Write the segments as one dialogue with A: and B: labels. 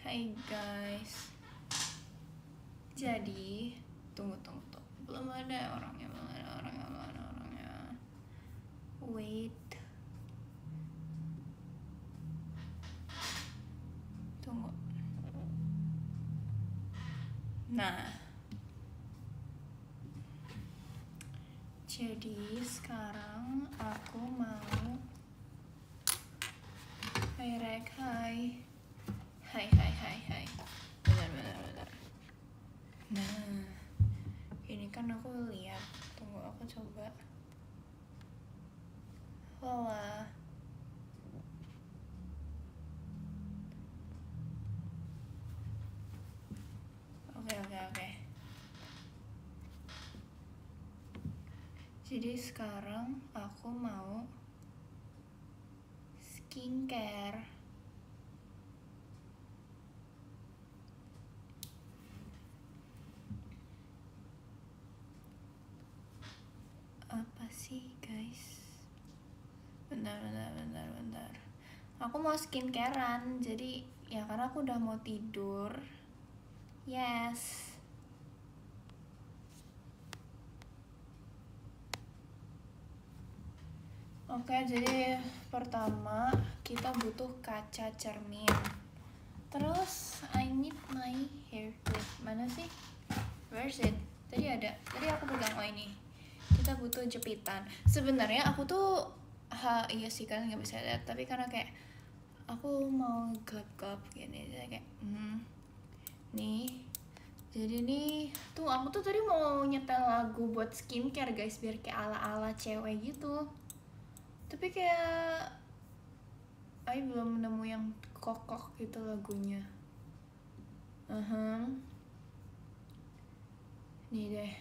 A: Hai guys. Jadi, tunggu. Belum ada orangnya. Wait. Tunggu. Nah. Jadi, sekarang aku mau Hai Rek, hai. Hai. Bentar. Nah, ini kan aku lihat. Tunggu, aku coba. Hola. Oke. Jadi sekarang aku mau skincare. Apa sih guys? Bentar. Aku mau skincarean, jadi ya karena aku udah mau tidur. Yes. Oke, jadi pertama kita butuh kaca cermin. Terus I need my hair clip. Mana sih? Where's it? Tadi ada. Tadi aku pegang. Oh ini. Kita butuh jepitan. Sebenarnya aku tuh iya sih kan nggak bisa lihat, tapi karena kayak aku mau gelap gini, jadi kayak nih. Jadi nih, tuh aku tuh tadi mau nyetel lagu buat skincare guys, biar kayak ala-ala cewek gitu. Tapi kayak I belum nemu yang kokok gitu lagunya. Nih deh.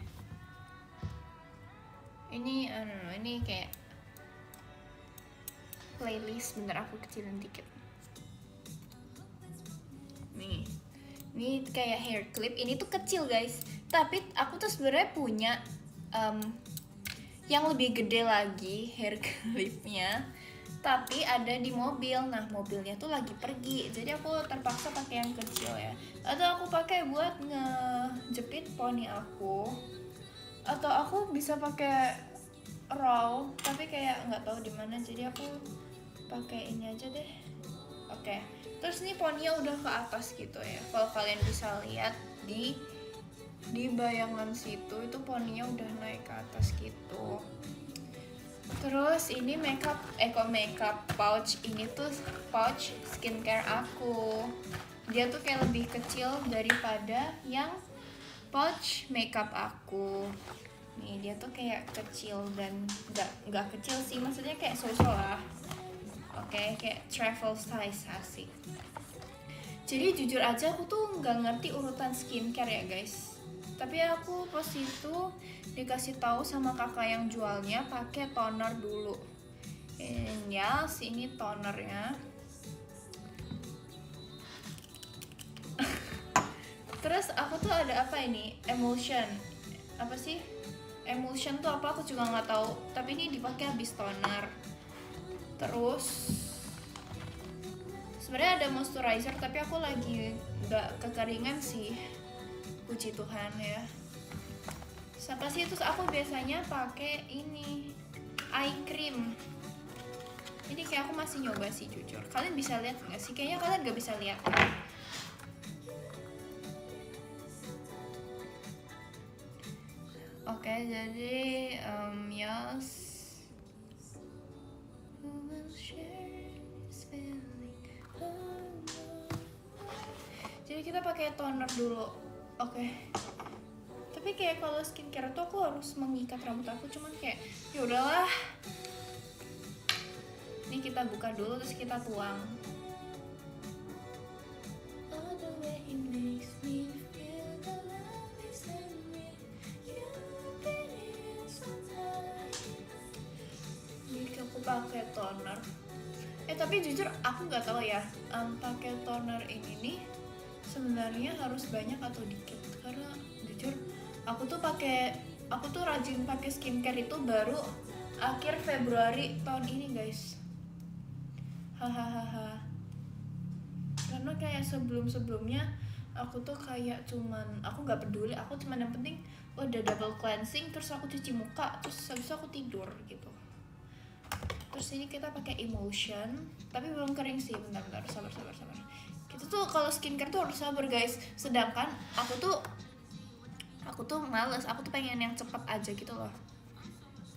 A: Ini kayak playlist, bentar aku kecilin dikit. Nih. Ini kayak hair clip. Ini tuh kecil guys. Tapi aku tuh sebenarnya punya yang lebih gede lagi hair clipnya. Tapi ada di mobil. Nah, mobilnya tuh lagi pergi. Jadi aku terpaksa pakai yang kecil ya. Atau aku pakai buat ngejepit poni aku. Atau aku bisa pakai raw, tapi kayak nggak tahu di mana. Jadi aku pakai ini aja deh. Oke. Terus ini poninya udah ke atas gitu ya. Kalau kalian bisa lihat di bayangan situ, itu poninya udah naik ke atas gitu. Terus ini makeup pouch. Ini tuh pouch skincare aku. Dia tuh kayak lebih kecil daripada yang pouch makeup aku. Nih dia tuh kayak kecil dan nggak kecil sih, maksudnya kayak so-so lah. Oke, kayak travel size asik. Jadi jujur aja aku tuh nggak ngerti urutan skincare ya guys. Tapi aku pas itu dikasih tahu sama kakak yang jualnya pakai toner dulu. Ya, sini tonernya. Terus aku tuh ada apa ini? Emulsion. Apa sih? Emulsion tuh apa? Aku juga nggak tahu. Tapi ini dipakai habis toner. Terus sebenarnya ada moisturizer, tapi aku lagi nggak kekeringan sih, puji Tuhan ya. Siapa sih? Terus aku biasanya pakai ini eye cream. Ini kayak aku masih nyoba sih jujur. Kalian bisa lihat nggak sih? Kayaknya kalian nggak bisa lihat. Oke, jadi yes. Jadi kita pakai toner dulu. Oke. Tapi kayak kalau skincare tuh aku harus mengikat rambut aku, cuman kayak ya udahlah. Ini kita buka dulu terus kita tuang. Jadi aku pakai toner. Tapi jujur aku nggak tahu ya, pakai toner ini nih sebenarnya harus banyak atau dikit, karena jujur aku tuh rajin pakai skincare itu baru akhir Februari tahun ini guys. Hahaha. Karena karena kayak sebelumnya aku tuh kayak cuman aku nggak peduli, aku cuman yang penting udah double cleansing terus aku cuci muka terus habis itu aku tidur gitu. Terus ini kita pakai Emotion tapi belum kering sih, bentar sabar. Kita tuh kalau skincare tuh harus sabar guys, sedangkan aku tuh males, aku tuh pengen yang cepet aja gitu loh.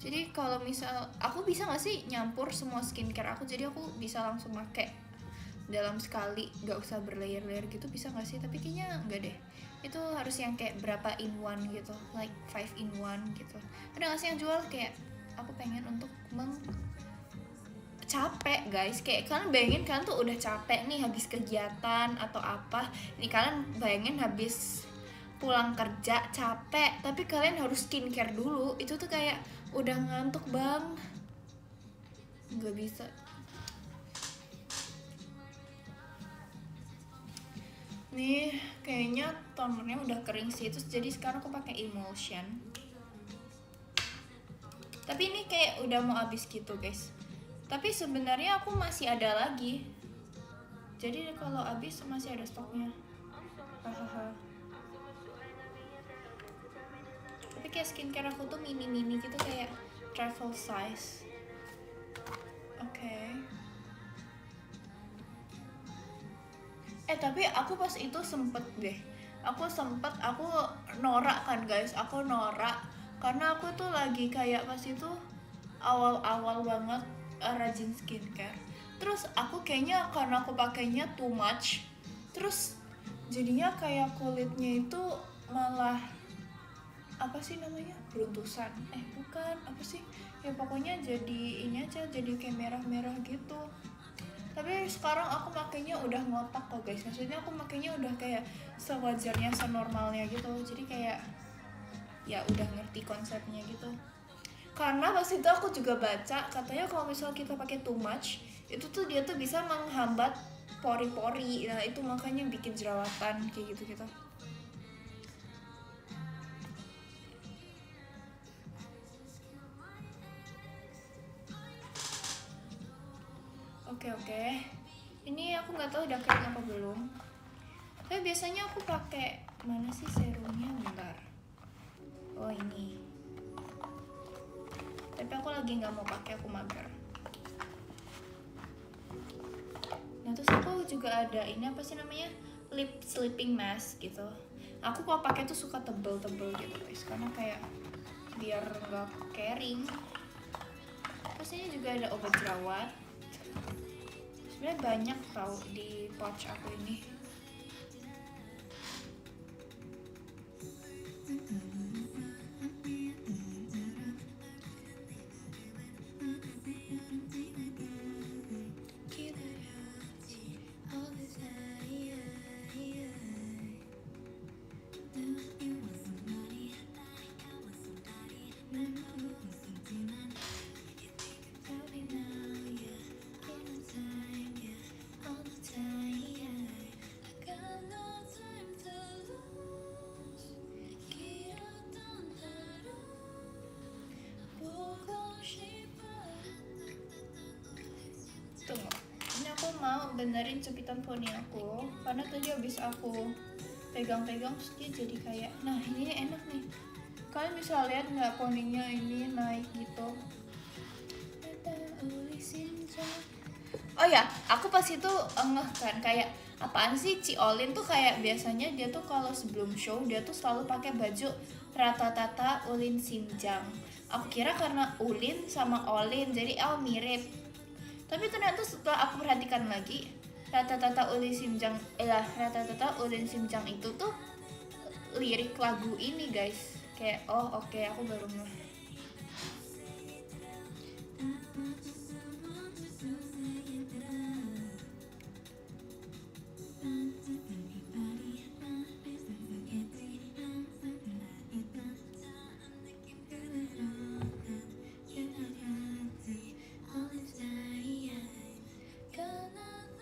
A: Jadi kalau misal aku bisa nggak sih nyampur semua skincare aku, jadi aku bisa langsung pakai dalam sekali, nggak usah berlayer-layer gitu, bisa nggak sih? Tapi kayaknya nggak deh, itu harus yang kayak berapa in one gitu, like 5 in 1 gitu. Ada nggak sih yang jual kayak, aku pengen untuk capek guys, kayak kalian bayangin kalian tuh udah capek nih habis kegiatan atau apa, ini kalian bayangin habis pulang kerja capek tapi kalian harus skincare dulu, itu tuh kayak udah ngantuk bang, nggak bisa. Nih kayaknya tonernya udah kering sih, terus jadi sekarang aku pakai Emulsion. Tapi ini kayak udah mau habis gitu guys. Tapi sebenarnya aku masih ada lagi. Jadi kalau habis masih ada stoknya. Hahaha. Tapi kayak skincare aku tuh mini-mini gitu, kayak travel size. Oke. Tapi aku pas itu sempet aku norak kan guys, aku norak karena aku tuh lagi kayak pas itu awal-awal banget rajin skincare. Terus aku kayaknya karena aku pakainya too much, terus jadinya kayak kulitnya itu malah apa sih namanya, beruntusan, bukan apa sih ya, pokoknya jadi ini aja, jadi kayak merah-merah gitu. Tapi sekarang aku makainya udah ngotak kok guys, maksudnya aku makainya udah kayak sewajarnya, senormalnya gitu, jadi kayak ya udah ngerti konsepnya gitu. Karena pas itu aku juga baca katanya kalau misal kita pakai too much itu tuh dia tuh bisa menghambat pori-pori, nah itu makanya bikin jerawatan kayak gitu-gitu. Oke. Ini aku nggak tahu udah kering apa belum. Tapi biasanya aku pakai mana sih serumnya, bentar. Oh ini. Tapi aku lagi nggak mau pakai, aku mager. Nah terus aku juga ada ini apa sih namanya, lip sleeping mask gitu. Aku kalau pakai tuh suka tebel-tebel gitu guys, karena kayak biar nggak kering. Terus ini juga ada obat jerawat. Sebenarnya banyak tau di pouch aku ini. Tunggu, ini aku mau benerin jepitan poni aku, karena tadi habis aku pegang-pegang terus dia jadi kayak, nah ini enak nih, kalian bisa lihat nggak poninya ini naik gitu. Oh ya, aku pas itu ngeh kan, kayak apaan sih Ciolin tuh, kayak biasanya dia tuh kalau sebelum show dia tuh selalu pakai baju Ratatata Ulin Simjang. Aku kira karena Ulin sama Olin jadi mirip. Tapi ternyata setelah aku perhatikan lagi, Ratatata Ulin Simjang itu tuh lirik lagu ini guys. Kayak oke, aku baru ngeh.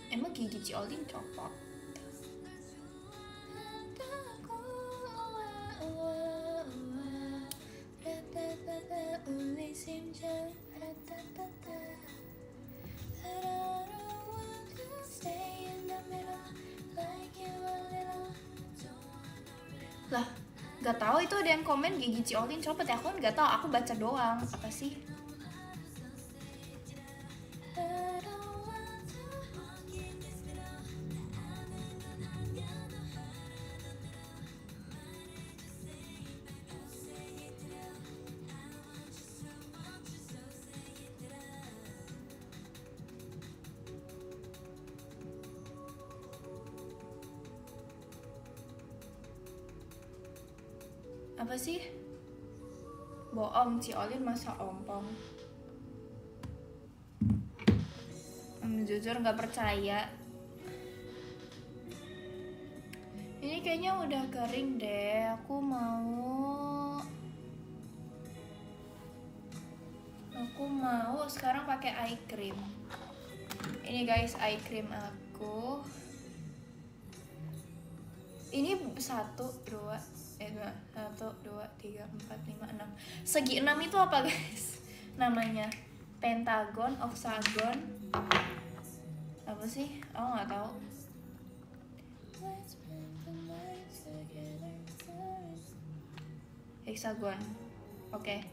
A: Emang gigi Ciolin copot? Lah, nggak tahu itu ada yang komen Gigi Ciolin, coba deh, aku nggak tahu, aku baca doang. Apa sih? Apa sih? Bohong, Ciolin masa ompong. Jujur nggak percaya. Ini kayaknya udah kering deh. Aku mau sekarang pakai eye cream. Ini guys, eye cream aku. Ini 1, 2, 3, 4, 5, 6. Segi 6 itu apa guys? Namanya pentagon, oktagon. Apa sih? Aku nggak tahu. Hexagon. Oke.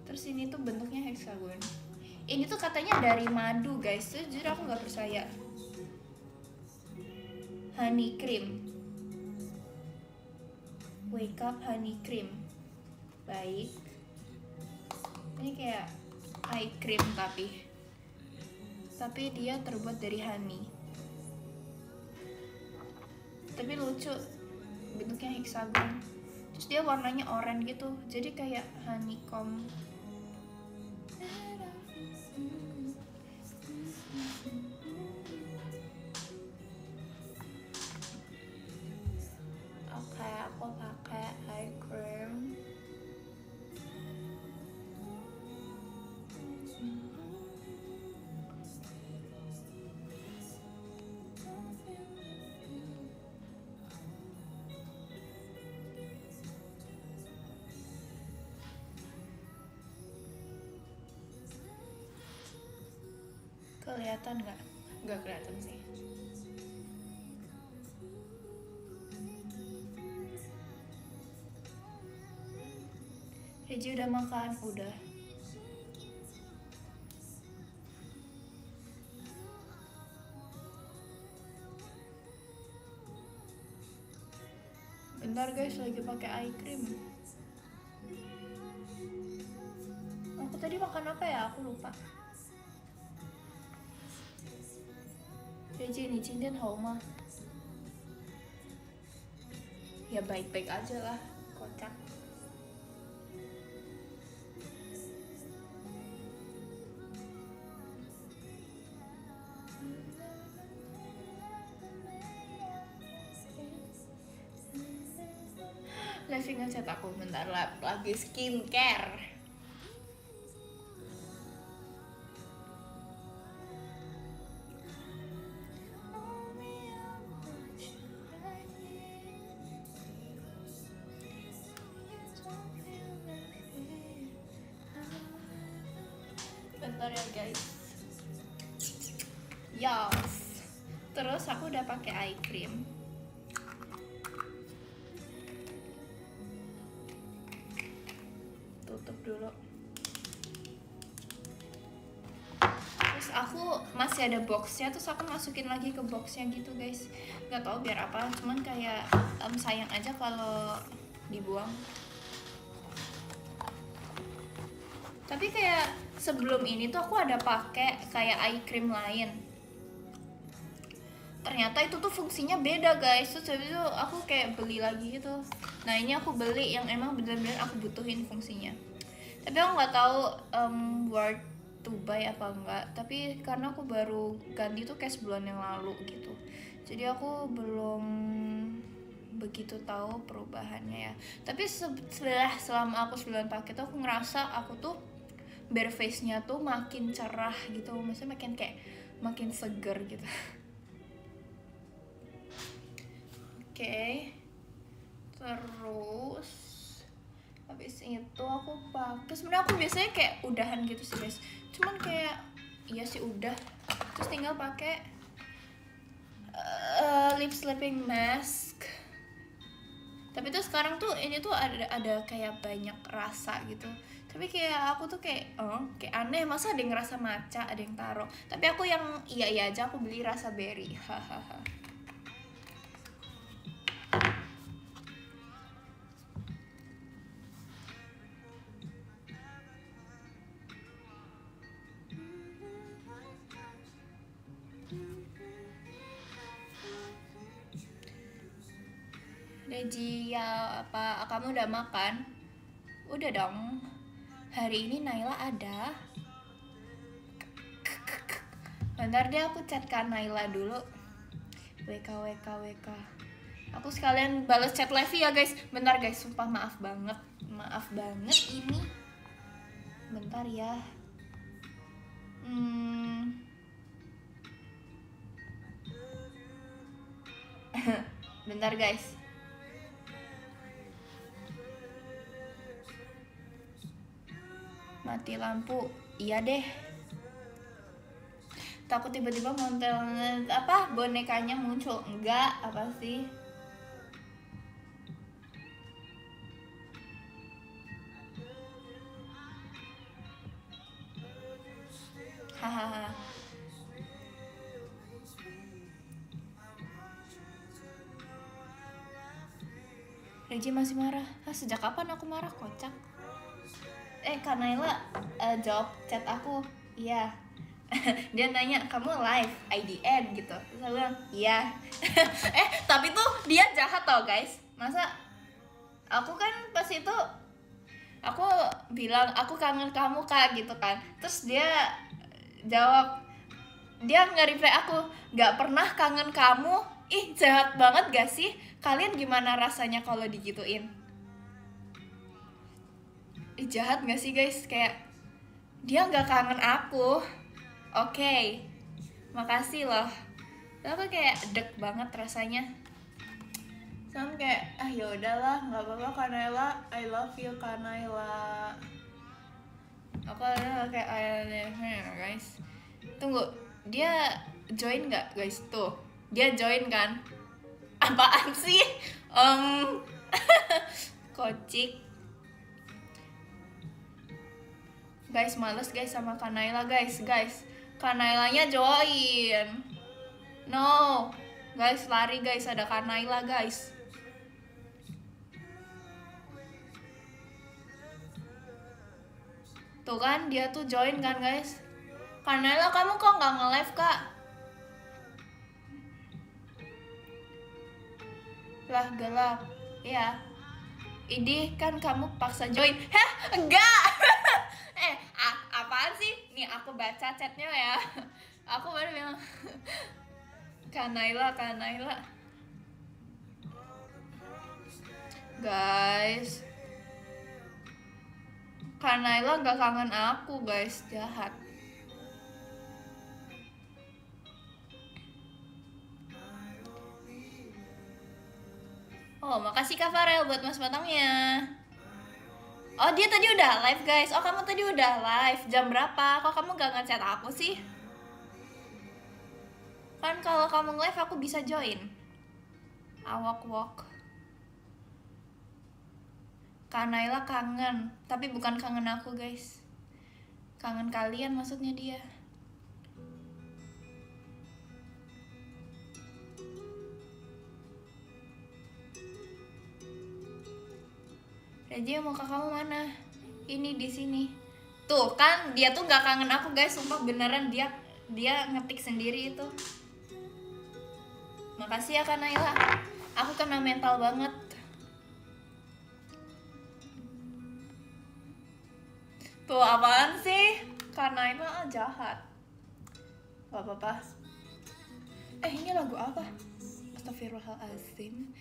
A: Terus ini tuh bentuknya hexagon. Ini tuh katanya dari madu guys. Jujur aku nggak percaya. Honey cream. Wake up honey cream. Baik. Ini kayak eye cream tapi dia terbuat dari honey. Tapi lucu, bentuknya hexagon. Terus dia warnanya oranye gitu, jadi kayak honeycomb. Oke, aku pakai eye cream. Kelihatan nggak? Nggak kelihatan sih. Reji udah makan? Udah. Bentar guys, lagi pakai eye cream. Aku tadi makan apa ya? Aku lupa. Reji, ini cintin hau mah? Ya baik-baik aja lah, kocak. Levi ngechat aku bentar lagi skincare. Bentar ya guys. Yes. Terus aku udah pakai eye cream. Tutup dulu. Terus aku masih ada boxnya, terus aku masukin lagi ke boxnya gitu guys. Nggak tahu biar apa, cuman kayak sayang aja kalau dibuang. Tapi kayak sebelum ini tuh aku ada pakai kayak eye cream lain. Ternyata itu tuh fungsinya beda guys. Terus habis itu aku kayak beli lagi gitu. Nah ini aku beli yang emang bener-bener aku butuhin fungsinya. Tapi aku nggak tahu worth to buy apa enggak. Tapi karena aku baru ganti tuh kayak sebulan yang lalu gitu. Jadi aku belum begitu tahu perubahannya ya. Tapi selama aku sebulan pakai tuh aku ngerasa aku tuh bare face-nya tuh makin cerah gitu. Maksudnya makin seger gitu. Oke. Terus habis itu aku pakai, sebenarnya aku biasanya kayak udahan gitu sih guys, cuman kayak iya sih udah, terus tinggal pakai lip sleeping mask. Tapi tuh sekarang tuh ini tuh ada kayak banyak rasa gitu. Tapi kayak aku tuh kayak kayak aneh, masa ada yang ngerasa matcha, ada yang taro. Tapi aku yang iya aja, aku beli rasa berry. Hahaha. Reji, ya apa kamu udah makan? Udah dong. Hari ini Naila ada. Bentar deh, aku chat Kak Naila dulu. WK. Aku sekalian balas chat Levi ya guys. Bentar guys, sumpah maaf banget ini. Bentar ya. Bentar guys. Mati lampu. Iya deh. Takut tiba-tiba montel apa bonekanya muncul. Enggak, apa sih? Hahaha. Reji masih marah. Sejak kapan aku marah, kocak? Kak Naila jawab chat aku. Iya. Dia nanya, kamu live IDN gitu. Terus aku bilang, iya. Tapi tuh dia jahat tau guys. Masa aku kan pas itu aku bilang aku kangen kamu Kak gitu kan. Terus dia jawab, dia nge-reply aku, gak pernah kangen kamu. Ih, jahat banget gak sih? Kalian gimana rasanya kalau digituin? Jahat gak sih guys? Kayak dia gak kangen aku. Oke, makasih loh. Tapi kayak dek banget rasanya. Sama kayak yaudahlah, nggak apa-apa Kak Naila, I love you Kak Naila. Aku kayak guys. Tunggu, dia join nggak guys? Tuh, dia join kan? Apaan sih? Kocik. Guys, males guys sama Kak Naila guys. Kak Nailanya join. No, guys lari guys, ada Kak Naila guys. Tuh kan, dia tuh join kan guys. Kak Naila, kamu kok nggak nge-live Kak? Lah gelap. Iya. Ini kan kamu paksa join. Hah? Enggak. Apaan sih? Nih aku baca chatnya ya. Aku baru bilang Kak Naila. Guys, Kak Naila gak kangen aku guys, jahat. Oh, makasih Kak Farel buat mas batangnya. Oh, dia tadi udah live guys. Oh, kamu tadi udah live. Jam berapa? Kok kamu gak ngechat aku sih? Kan kalau kamu live aku bisa join. Awak walk. Kak Naila kangen, tapi bukan kangen aku guys. Kangen kalian maksudnya dia. Reji, muka kamu mana? Ini di sini. Tuh kan dia tuh gak kangen aku guys, sumpah beneran dia ngetik sendiri itu. Makasih ya Kak Naila. Aku kena mental banget. Tuh apaan sih? Kak Naila jahat. Gak apa-apa. Ini lagu apa? Astagfirullahaladzim.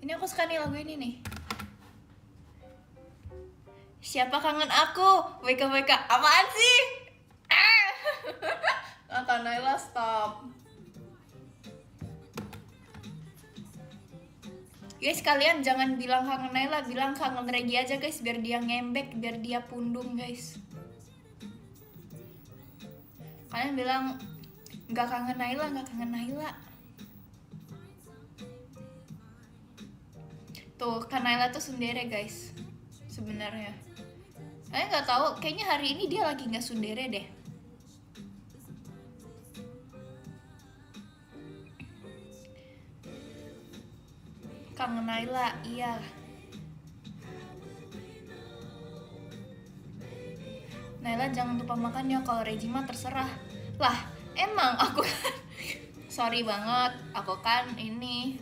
A: Ini aku suka nih lagu ini nih. Siapa kangen aku? WK. Apaan sih? Kak Naila stop. Guys, kalian jangan bilang kangen Naila, bilang kangen Regi aja guys, biar dia ngembek, biar dia pundung guys. Kalian bilang nggak kangen Naila. Tuh, Kak Naila tuh sundere guys. Sebenarnya. Saya nggak tahu, kayaknya hari ini dia lagi nggak sundere deh. Kang Naila, iya. Naila jangan lupa makan ya, kalau Regi mah terserah. Lah, emang aku kan sorry banget, aku kan ini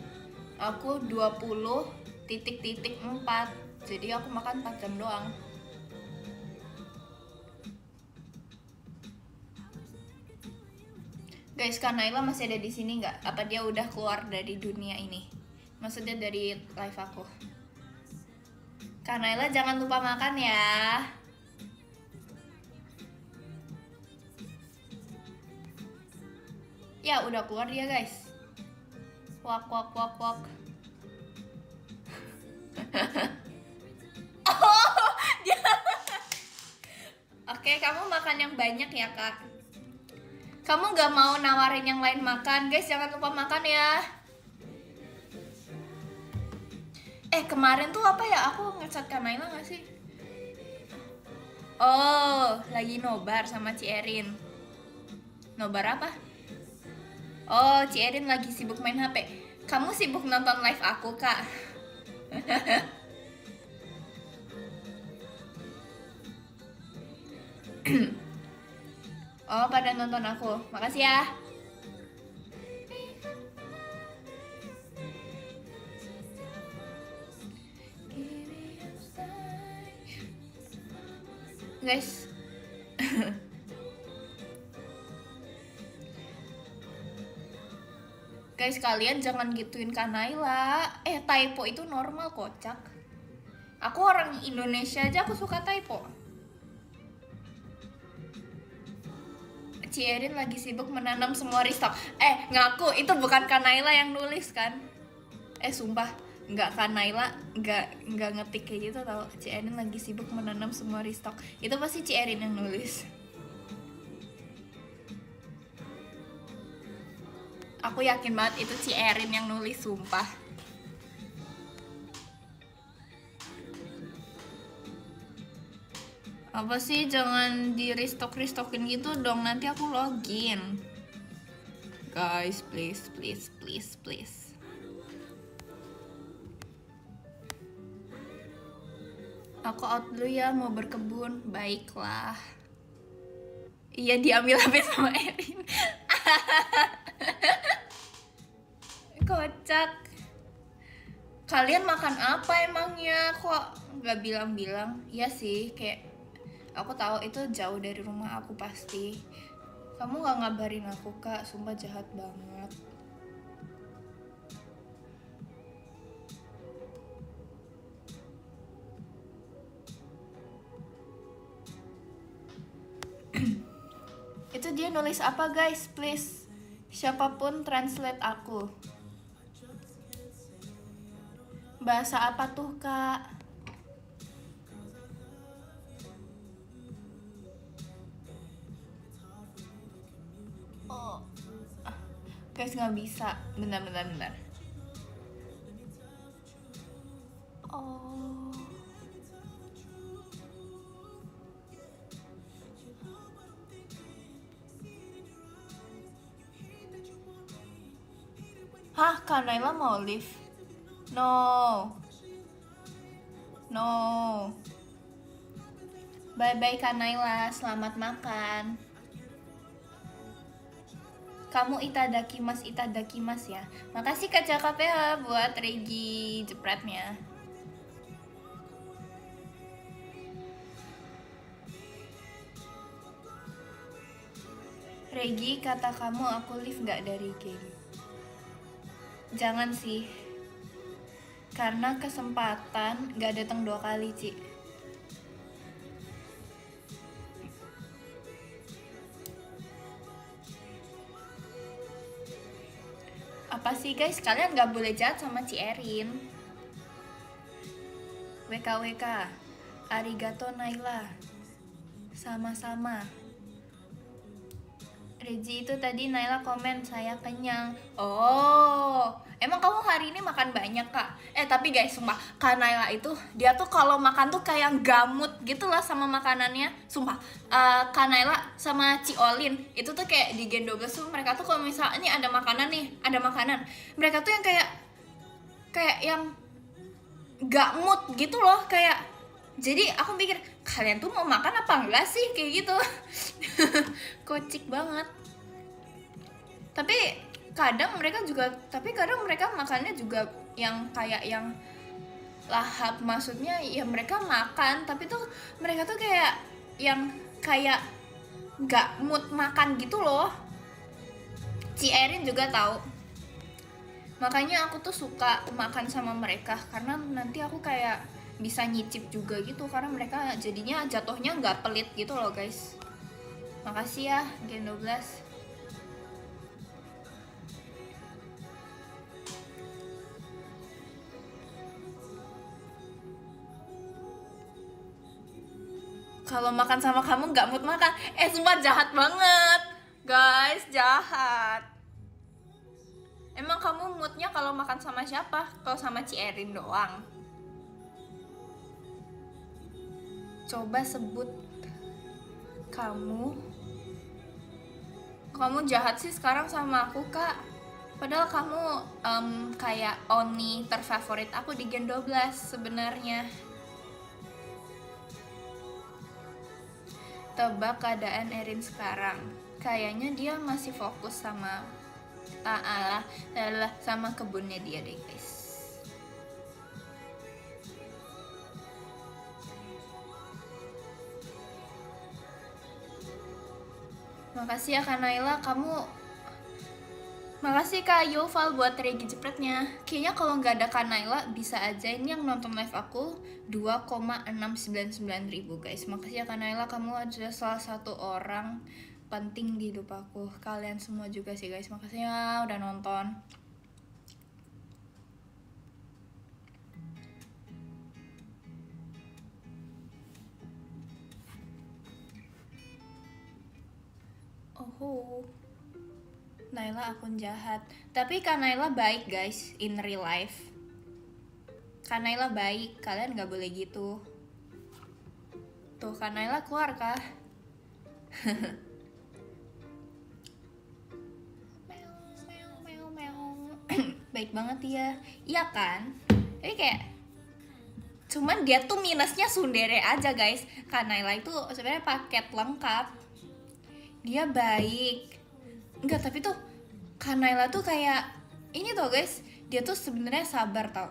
A: aku 20.4. Jadi aku makan 4 jam doang. Guys, Kak Naila masih ada di sini nggak? Apa dia udah keluar dari dunia ini? Maksudnya dari live aku. Kak Naila jangan lupa makan ya. Ya udah keluar dia guys. Wak wak wak wak. Oh, dia. Oke, kamu makan yang banyak ya kak. Kamu gak mau nawarin yang lain makan, guys? Jangan lupa makan ya. Kemarin tuh apa ya? Aku ngecat Kak Naila gak sih? Oh, lagi nobar sama Ci Erin. Nobar apa? Oh, Ci Erin lagi sibuk main HP. Kamu sibuk nonton live aku, Kak? Oh, pada nonton aku. Makasih ya. Guys. Guys, kalian jangan gituin Kak Naila. Typo itu normal, kocak. Aku orang Indonesia aja aku suka typo. Ci Erin lagi sibuk menanam semua restock. Ngaku itu bukan Kak Naila yang nulis kan? Sumpah, nggak Kak Naila nggak ngetik kayak gitu tau. Ci Erin lagi sibuk menanam semua restock. Itu pasti Ci Erin yang nulis. Aku yakin banget itu Ci Erin yang nulis, sumpah. Apa sih, jangan di restock-restockin gitu dong, nanti aku login. Guys, please, please, please, please. Aku out dulu ya, mau berkebun. Baiklah. Iya, diambil HP sama Erin. Kocak. Kalian makan apa emangnya? Kok nggak bilang-bilang? Iya sih, kayak aku tahu itu jauh dari rumah aku pasti. Kamu nggak ngabarin aku, Kak. Sumpah jahat banget. Itu dia nulis apa, guys? Please, siapapun translate aku. Bahasa apa tuh, Kak? Oh, guys, nggak bisa. Bentar. Oh. Hah, Kak Naila mau live? No. Bye-bye Kak Naila, selamat makan. Kamu itadakimasu ya. Makasih Kak CKPH buat Regi jepretnya. Regi, kata kamu aku live gak dari game? Jangan sih. Karena kesempatan gak datang 2 kali, Ci. Apa sih guys, kalian gak boleh jahat sama Ci Erin. WKWK. Arigato Naila. Sama-sama. Reji itu tadi Naila komen saya kenyang. Oh, emang kamu hari ini makan banyak kak? Tapi guys, sumpah Kak Naila itu dia tuh kalau makan tuh kayak gamut gitu lah sama makanannya. Sumpah, Kak Naila sama Ci Olin itu tuh kayak di Gen 12 tuh mereka tuh kalau misalnya ini ada makanan nih, ada makanan, mereka tuh yang kayak yang gak mood gitu loh, kayak jadi aku pikir kalian tuh mau makan apa enggak sih kayak gitu. Kocik banget. Tapi kadang mereka makannya juga yang kayak yang lahap, maksudnya ya mereka makan tapi tuh mereka tuh kayak yang kayak gak mood makan gitu loh. Ci Erin juga tahu. Makanya aku tuh suka makan sama mereka karena nanti aku kayak bisa nyicip juga gitu karena mereka jadinya jatuhnya nggak pelit gitu loh guys. Makasih ya Gen 12. Kalau makan sama kamu nggak mood makan, sumpah jahat banget guys, jahat. Emang kamu moodnya kalau makan sama siapa? Kalau sama Ci Erin doang. Coba sebut kamu jahat sih sekarang sama aku kak. Padahal kamu kayak Oni terfavorit aku di Gen 12 sebenarnya. Tebak keadaan Erin sekarang. Kayaknya dia masih fokus sama sama kebunnya dia deh guys. Makasih ya Kak Naila, makasih Kak Yoval buat regi jepretnya. Kayaknya kalau nggak ada Kak Naila bisa aja ini yang nonton live aku 2,699 ribu guys. Makasih ya Kak Naila, kamu adalah salah satu orang penting di hidup aku. Kalian semua juga sih guys, makasih ya udah nonton. Oh, Naila akun jahat. Tapi Kak Naila baik guys in real life. Kak Naila baik, kalian gak boleh gitu. Tuh Kak Naila keluar kah? Baik banget dia. Iya kan? Jadi kayak cuman dia tuh minusnya tsundere aja guys. Kak Naila itu sebenarnya paket lengkap. Dia baik. Enggak, tapi tuh Kak Naila tuh kayak ini tuh guys, dia tuh sebenarnya sabar tau.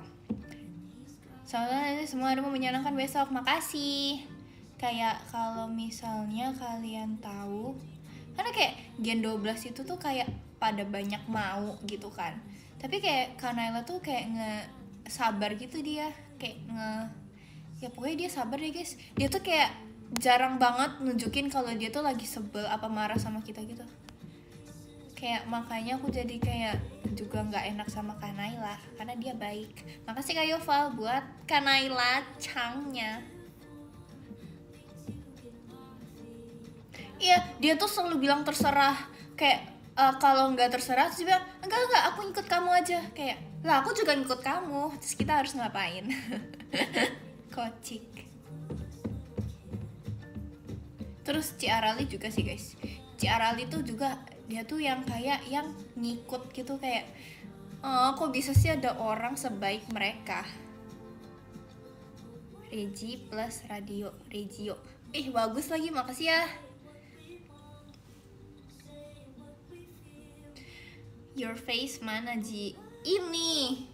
A: Soalnya semua ada mau menyenangkan besok. Makasih. Kayak kalau misalnya kalian tahu, karena kayak Gen 12 itu tuh kayak pada banyak mau gitu kan. Tapi kayak Kak Naila tuh kayak sabar gitu dia. Kayak ya pokoknya dia sabar deh guys. Dia tuh kayak jarang banget nunjukin kalau dia tuh lagi sebel apa marah sama kita gitu. Kayak makanya aku jadi kayak juga nggak enak sama Kak Naila karena dia baik. Makasih Kak Yoval buat Kak Naila Changnya. Iya, dia tuh selalu bilang terserah. Kayak kalau nggak terserah terus dia bilang enggak aku ikut kamu aja. Kayak lah aku juga ikut kamu. Terus kita harus ngapain? Kocik. Terus Ci Arali juga sih guys. Ci Arali tuh juga dia tuh yang kayak yang ngikut gitu kayak kok bisa sih ada orang sebaik mereka. Regi plus Regio. Bagus lagi, makasih ya. Your face mana Ji? Ini.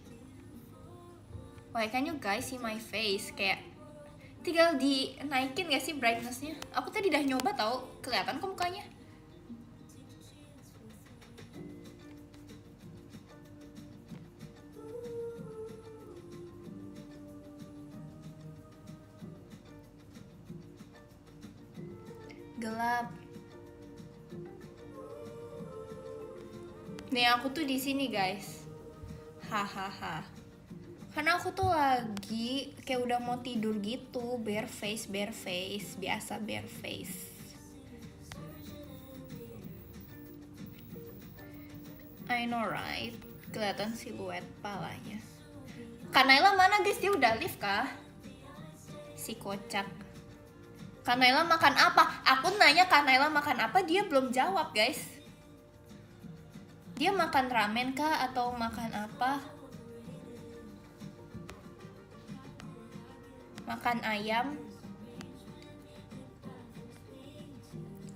A: Why can you guys see my face? Kayak tinggal dinaikin gak sih brightness-nya? Aku tadi udah nyoba tau, kelihatan kok mukanya. Gelap. Nih aku tuh di sini guys. Hahaha. Karena aku tuh lagi kayak udah mau tidur gitu, bare face, biasa bare face. I know right, kelihatan siluet palanya. Kak Naila mana guys? Dia udah live kah? Si kocak. Kak Naila makan apa? Aku nanya Kak Naila makan apa, dia belum jawab guys. Dia makan ramen kah atau makan apa? Makan ayam.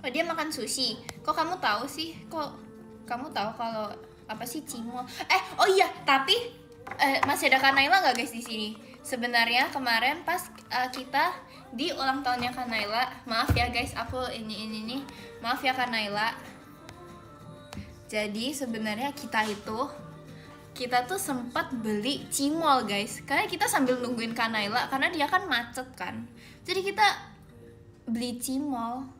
A: Oh dia makan sushi. Kok kamu tahu sih? Kok kamu tahu kalau apa sih cimol? Oh iya, tapi masih ada Kak Naila nggak guys di sini? Sebenarnya kemarin pas kita di ulang tahunnya Kak Naila, maaf ya guys, aku ini maaf ya Kak Naila. Jadi sebenarnya kita tuh sempat beli cimol guys, karena kita sambil nungguin Kak Naila karena dia kan macet kan. Jadi kita beli cimol.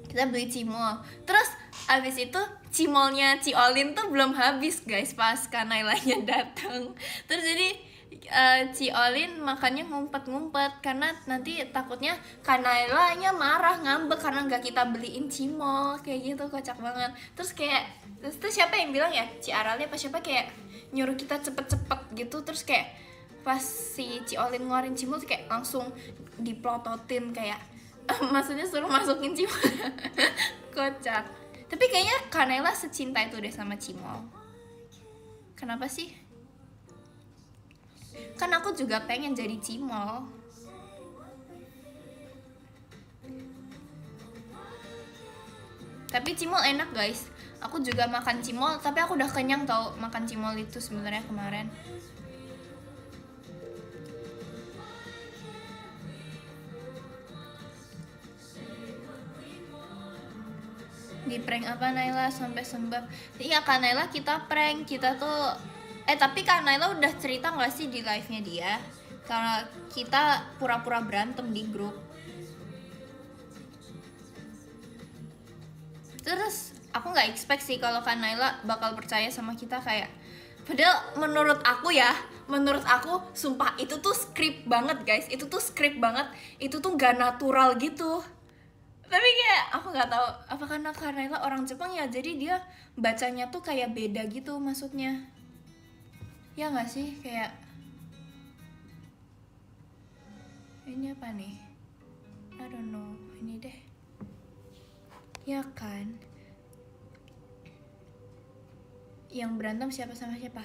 A: Terus abis itu cimolnya Ciolin tuh belum habis guys pas Kak Nailanya datang. Terus jadi Ciolin makannya ngumpet-ngumpet karena nanti takutnya Kak Nailanya marah, ngambek karena nggak kita beliin cimol. Kayak gitu, kocak banget. Terus siapa yang bilang ya, Ci Arali apa siapa kayak nyuruh kita cepet-cepet gitu. Terus kayak pas si Ciolin ngeluarin cimol tuh kayak langsung diplototin kayak maksudnya suruh masukin cimol. Kocak. Tapi kayaknya Kak Naila secinta itu deh sama cimol. Kenapa sih? Kan aku juga pengen jadi cimol. Tapi cimol enak guys. Aku juga makan cimol, tapi aku udah kenyang tau makan cimol itu sebenarnya kemarin. Di prank apa Naila sampai sembab? Iya Kak Naila kita prank, kita tuh tapi Kak Naila udah cerita gak sih di live-nya dia? Karena kita pura-pura berantem di grup. Terus aku gak expect sih kalau Kak Naila bakal percaya sama kita kayak. Padahal menurut aku sumpah itu tuh script banget guys. Itu tuh script banget, itu tuh gak natural gitu. Tapi kayak aku nggak tahu apa karena Kak Naila orang Jepang ya, jadi dia bacanya tuh kayak beda gitu maksudnya. Ya nggak sih, kayak ini apa nih? I don't know, ini deh. Ya kan? Yang berantem siapa sama siapa?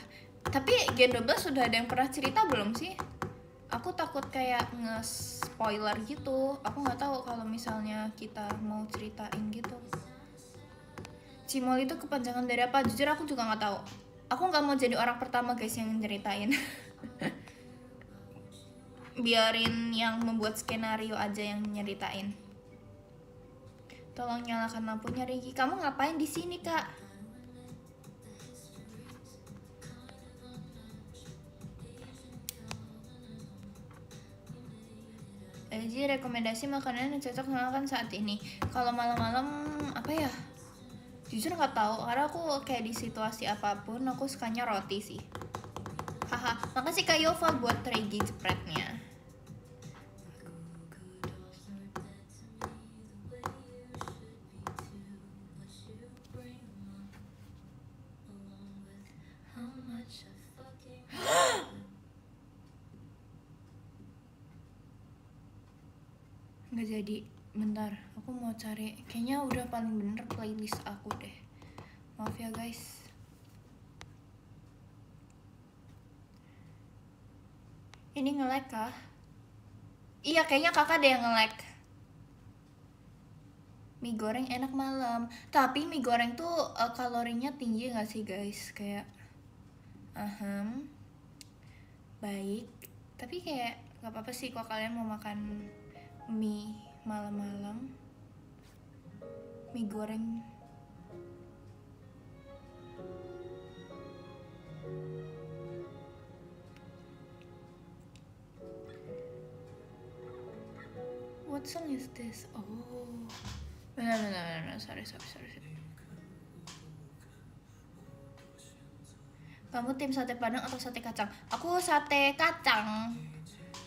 A: Tapi Gen 12 sudah ada yang pernah cerita belum sih? Aku takut kayak nge-spoiler gitu. Aku nggak tahu kalau misalnya kita mau ceritain gitu. Cimol itu kepanjangan dari apa? Jujur aku juga nggak tahu. Aku nggak mau jadi orang pertama guys yang nyeritain. Biarin yang membuat skenario aja yang nyeritain. Tolong nyalakan lampunya Rigi. Kamu ngapain di sini kak? Jadi rekomendasi makanan yang cocok makan saat ini. Kalau malam-malam apa ya? Jujur nggak tahu. Karena aku kayak di situasi apapun aku sukanya roti sih. Haha. Makasih Kak Yova buat Regi jepretnya. Nggak jadi, bentar, aku mau cari. Kayaknya udah paling bener playlist aku deh. Maaf ya guys. Ini nge-lag kah? Iya kayaknya kakak deh yang nge-lag. Mie goreng enak malam. Tapi mie goreng tuh kalorinya tinggi gak sih guys? Kayak baik. Tapi kayak gak apa-apa sih kalau kalian mau makan mie malam-malam. Mie goreng what song is this? Oh benar, sorry. Kamu tim sate padang atau sate kacang? Aku sate kacang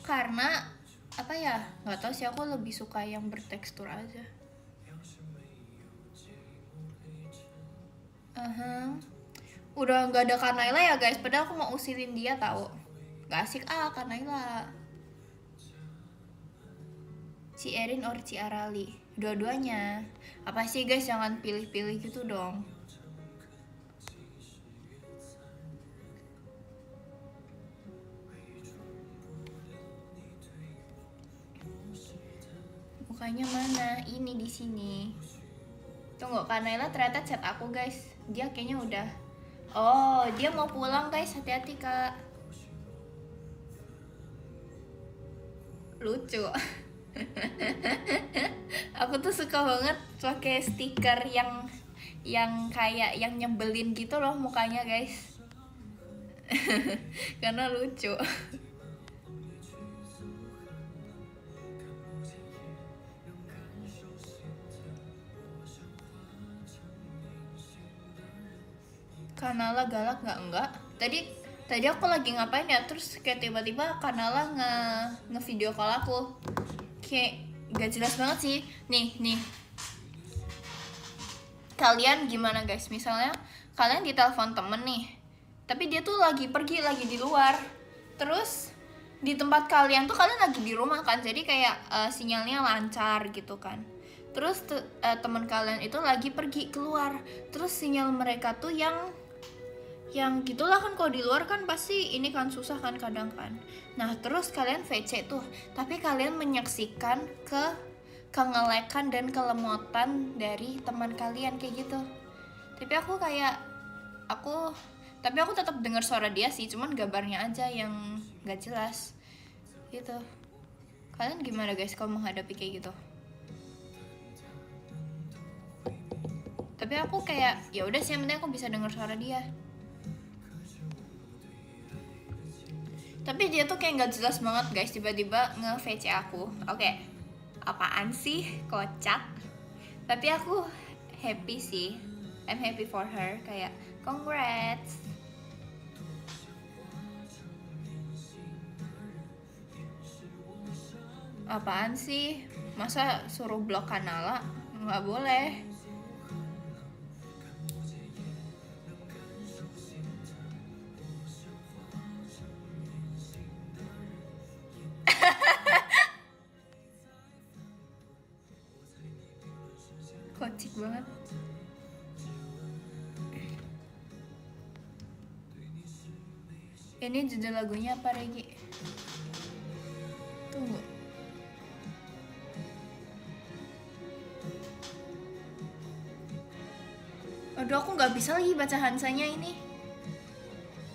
A: karena apa ya, nggak tahu sih, aku lebih suka yang bertekstur aja. Udah nggak ada Kak Naila ya guys, padahal aku mau usilin dia tahu. Gak asik Kak Naila. Ci Erin or Ci Arali, dua-duanya. Apa sih guys, jangan pilih-pilih gitu dong. Mukanya mana? Ini di sini. Tunggu, Kak Naila ternyata chat aku guys. Dia kayaknya udah. Oh, dia mau pulang guys. Hati-hati Kak. Lucu. Aku tuh suka banget pakai stiker yang kayak yang nyebelin gitu loh mukanya guys. Karena lucu. Kanala galak enggak? Tadi aku lagi ngapain ya, terus kayak tiba-tiba Kanala nge-video call aku. Kayak gak jelas banget sih. Nih. Kalian gimana guys? Misalnya kalian ditelepon temen nih, tapi dia tuh lagi pergi, lagi di luar. Terus di tempat kalian tuh kalian lagi di rumah kan, jadi kayak sinyalnya lancar gitu kan. Terus teman kalian itu lagi pergi keluar, terus sinyal mereka tuh yang gitulah kan, kalau di luar kan pasti ini kan susah kan kadang kan. Nah terus kalian VC tuh, tapi kalian menyaksikan kengelekan dan kelemotan dari teman kalian kayak gitu. Tapi aku tetap dengar suara dia sih, cuman gambarnya aja yang gak jelas gitu. Kalian gimana guys kalau menghadapi kayak gitu? Tapi aku kayak ya udah sih, yang penting aku bisa dengar suara dia. Tapi dia tuh kayak gak jelas banget guys, tiba-tiba nge-VC aku. Oke, apaan sih, kocak. Tapi aku happy sih, I'm happy for her, kayak congrats. Apaan sih, masa suruh blok Kanala? Nggak boleh. Kocik banget. Ini judul lagunya apa Regi? Tunggu. Aduh, aku nggak bisa lagi baca Hansanya ini.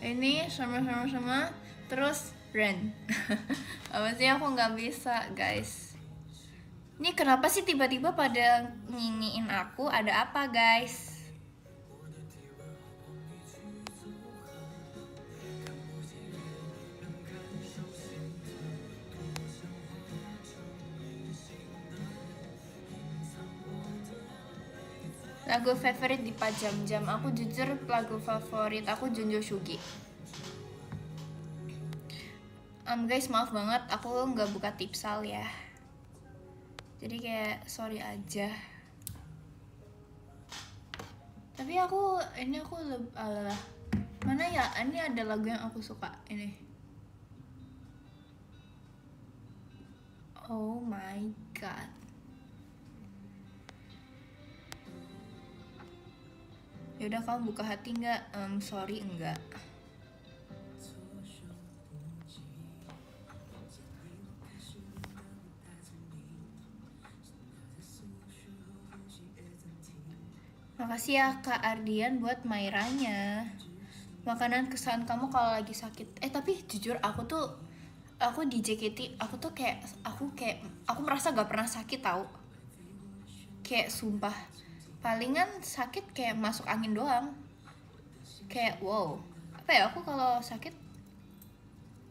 A: Ini sama terus Ren. Apa sih, aku nggak bisa guys. Ini kenapa sih tiba-tiba pada nginiin aku? Ada apa guys? Lagu favorit di Pajam-jam, aku jujur lagu favorit aku Junjo Shugi. Guys, maaf banget aku nggak buka tipsal ya. Jadi kayak sorry aja. Tapi aku alah, mana ya? Ini ada lagu yang aku suka ini. Oh my god. Yaudah, kamu buka hati nggak? Sorry enggak. Makasih ya Kak Ardian buat Mairanya. Makanan kesukaan kamu kalau lagi sakit. Tapi jujur aku di JKT aku merasa gak pernah sakit tahu. Kayak sumpah, palingan sakit kayak masuk angin doang. Kayak wow. Apa ya, aku kalau sakit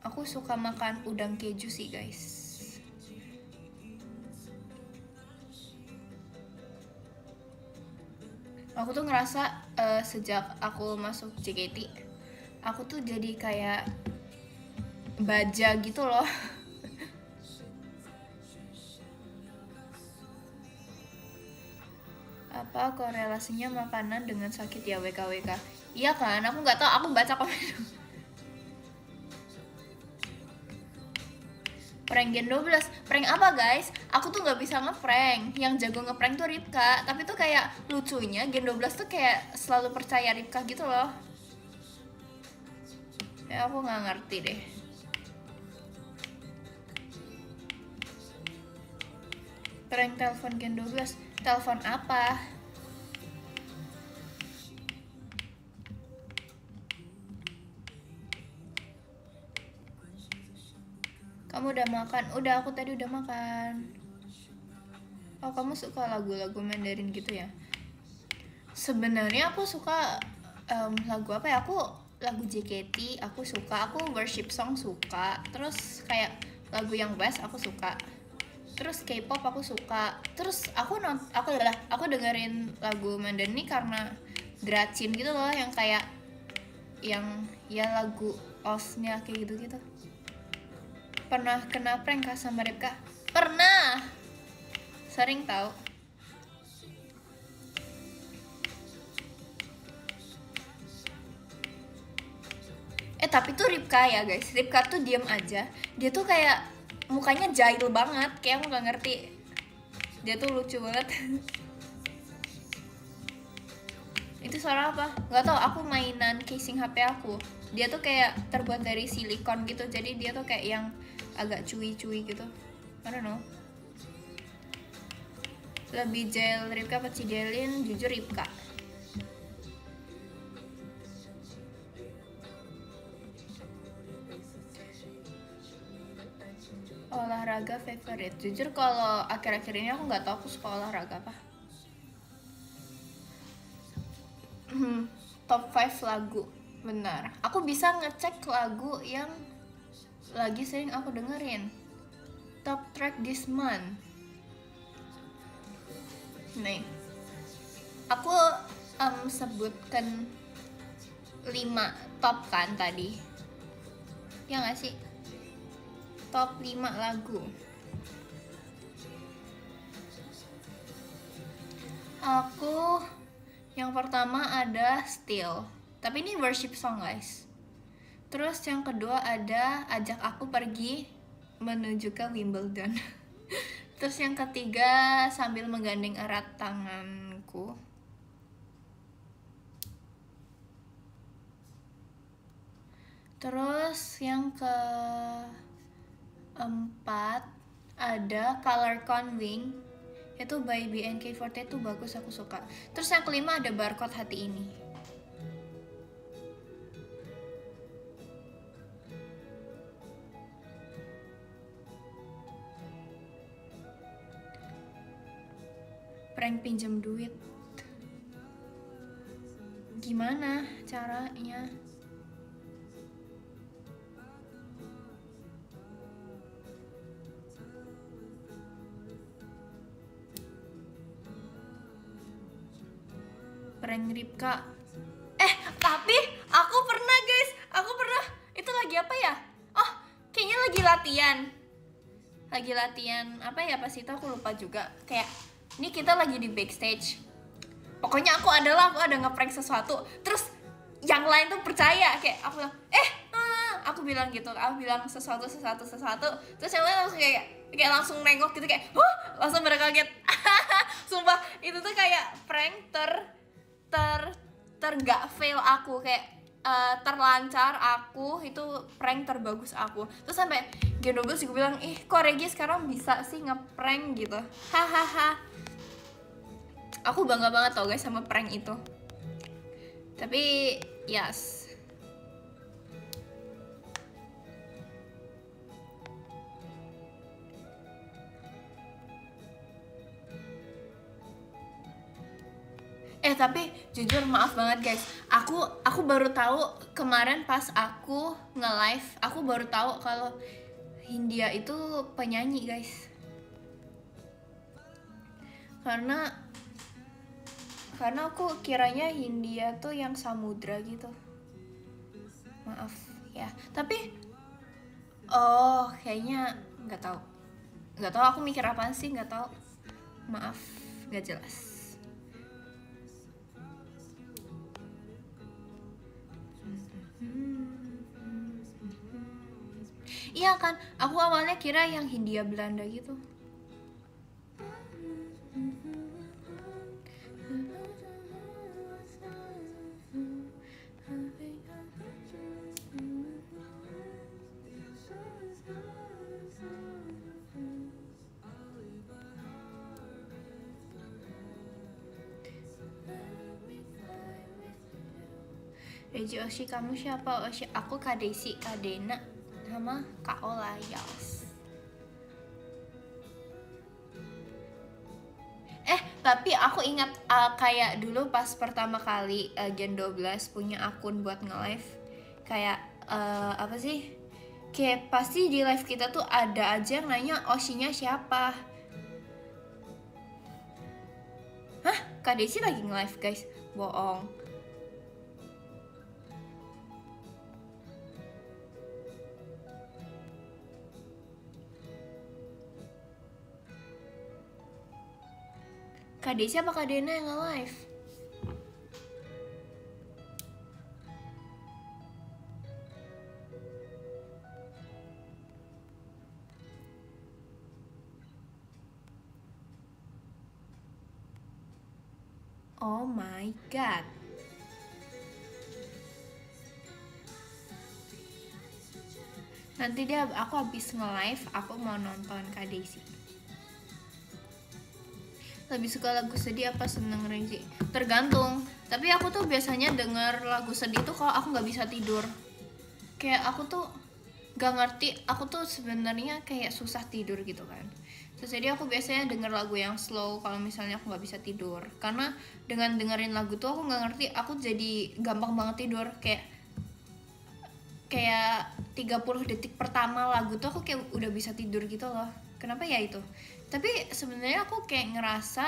A: aku suka makan udang keju sih guys. Aku tuh ngerasa sejak aku masuk JKT, aku tuh jadi kayak baja gitu loh. Apa korelasinya makanan dengan sakit ya WKWK? Iya kan, aku nggak tahu, aku baca komen. Prank Gen 12, prank apa guys? Aku tuh nggak bisa ngeprank, yang jago ngeprank tuh Ripka. Tapi tuh kayak lucunya Gen 12 tuh kayak selalu percaya Ripka gitu loh. Ya aku nggak ngerti deh. Prank telepon Gen 12, telepon apa? Kamu udah makan? Udah, aku tadi udah makan. Oh, kamu suka lagu-lagu Mandarin gitu ya? Sebenarnya aku suka lagu apa ya? Aku lagu JKT aku suka, aku worship song suka. Terus kayak lagu yang West aku suka. Terus K-pop aku suka. Terus aku dengerin lagu Mandarin ini karena Gracin gitu loh, yang kayak yang ya lagu OS-nya kayak gitu-gitu. Pernah kena prank kah sama Ripka? Pernah. Sering tahu. Tapi tuh Ripka ya guys, Ripka tuh diam aja. Dia tuh kayak mukanya jahil banget, kayak aku nggak ngerti. Dia tuh lucu banget. Itu suara apa? Nggak tahu, aku mainan casing HP aku. Dia tuh kayak terbuat dari silikon gitu, jadi dia tuh kayak yang agak cuy-cuy gitu. I don't know. Lebih gel Ripka apa Cidelin? Jujur Ripka. Olahraga favorite. Jujur kalau akhir-akhir ini aku nggak tahu aku suka olahraga apa. Top 5 lagu. Benar. Aku bisa ngecek lagu yang lagi sering aku dengerin. Top track this month. Nih. Aku sebutkan 5 top kan tadi. Ya nggak sih? Top 5 lagu. Aku yang pertama ada Still, tapi ini worship song guys. Terus yang kedua ada Ajak Aku Pergi Menuju ke Wimbledon. Terus yang ketiga Sambil Menggandeng Erat Tanganku. Terus yang keempat ada Color Conwing, itu by BNK48, itu bagus, aku suka. Terus yang kelima ada Barcode Hati Ini. Prank pinjam duit, gimana caranya? Prank Ripka. Tapi aku pernah guys, itu lagi apa ya? Oh, kayaknya lagi latihan apa ya, pas itu aku lupa juga. Kayak ini kita lagi di backstage. Pokoknya aku ada ngeprank sesuatu, terus yang lain tuh percaya, kayak aku bilang aku bilang gitu, aku bilang sesuatu, terus yang lain langsung kayak langsung nengok gitu, kayak langsung pada kaget. Sumpah itu tuh kayak prank gak fail aku, kayak terlancar aku, itu prank terbagus aku. Terus sampai Gen 12 gue bilang, kok Regi sekarang bisa sih ngeprank gitu, hahaha. Aku bangga banget tau guys sama prank itu. Tapi yes, tapi jujur maaf banget guys, aku baru tahu kemarin pas aku nge-live, aku baru tahu kalau Hindia itu penyanyi guys. Karena aku kiranya Hindia tuh yang samudra gitu. Maaf ya. Tapi kayaknya nggak tahu aku mikir apaan sih, nggak tahu. Maaf, nggak jelas. Iya kan, aku awalnya kira yang Hindia Belanda gitu. Reji Oshi, kamu siapa? Oshi, aku Kak Desi, Kak Dena, sama Kak Olayas. Tapi aku ingat kayak dulu pas pertama kali Gen 12 punya akun buat nge-live. Kayak apa sih? Kayak pasti di live kita tuh ada aja yang nanya Oshinya siapa. Hah? Kak Desi lagi nge-live guys? Bohong. Kak Desi apa Kak Dena yang nge-live? Oh my god. Nanti aku habis nge-live, aku mau nonton Kak Desi. Lebih suka lagu sedih apa seneng Rezi? Tergantung. Tapi aku tuh biasanya denger lagu sedih tuh kalau aku nggak bisa tidur. Kayak aku tuh gak ngerti, aku tuh sebenarnya kayak susah tidur gitu kan. Terus jadi aku biasanya denger lagu yang slow kalau misalnya aku nggak bisa tidur. Karena dengan dengerin lagu tuh aku nggak ngerti, aku jadi gampang banget tidur. Kayak 30 detik pertama lagu tuh aku kayak udah bisa tidur gitu loh. Kenapa ya itu? Tapi sebenarnya aku kayak ngerasa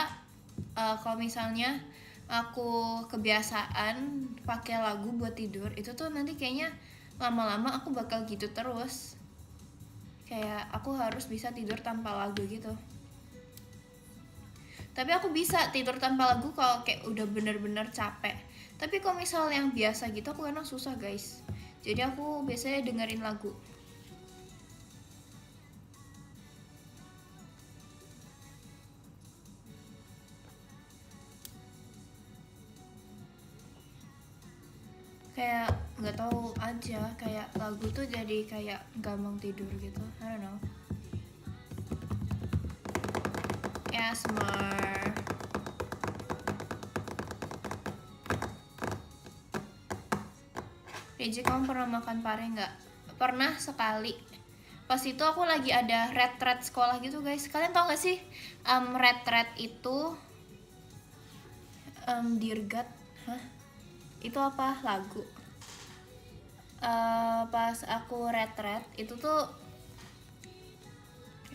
A: kalau misalnya aku kebiasaan pakai lagu buat tidur, itu tuh nanti kayaknya lama-lama aku bakal gitu terus. Kayak aku harus bisa tidur tanpa lagu gitu. Tapi aku bisa tidur tanpa lagu kalau kayak udah bener-bener capek. Tapi kalau misal yang biasa gitu aku kadang susah guys. Jadi aku biasanya dengerin lagu. Kayak nggak tahu aja, kayak lagu tuh jadi kayak gampang tidur gitu. I don't know. ASMR. Reji, kamu pernah makan pare nggak? Pernah sekali. Pas itu aku lagi ada retret sekolah gitu guys. Kalian tau gak sih retret itu Dirgat? Hah? Itu apa? Lagu. Pas aku retret itu tuh